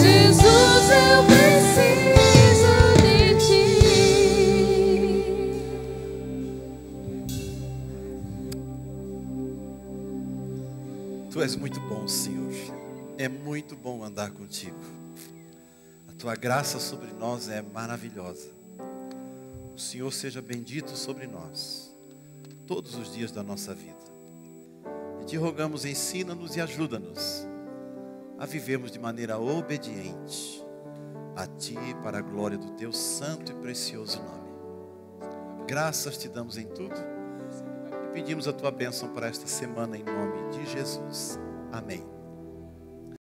Jesus, eu preciso de ti. Tu és muito bom, Senhor. É muito bom andar contigo. A tua graça sobre nós é maravilhosa. O Senhor seja bendito sobre nós todos os dias da nossa vida. E te rogamos, ensina-nos e ajuda-nos a vivermos de maneira obediente a Ti, para a glória do Teu santo e precioso nome. Graças te damos em tudo e pedimos a Tua bênção para esta semana em nome de Jesus. Amém.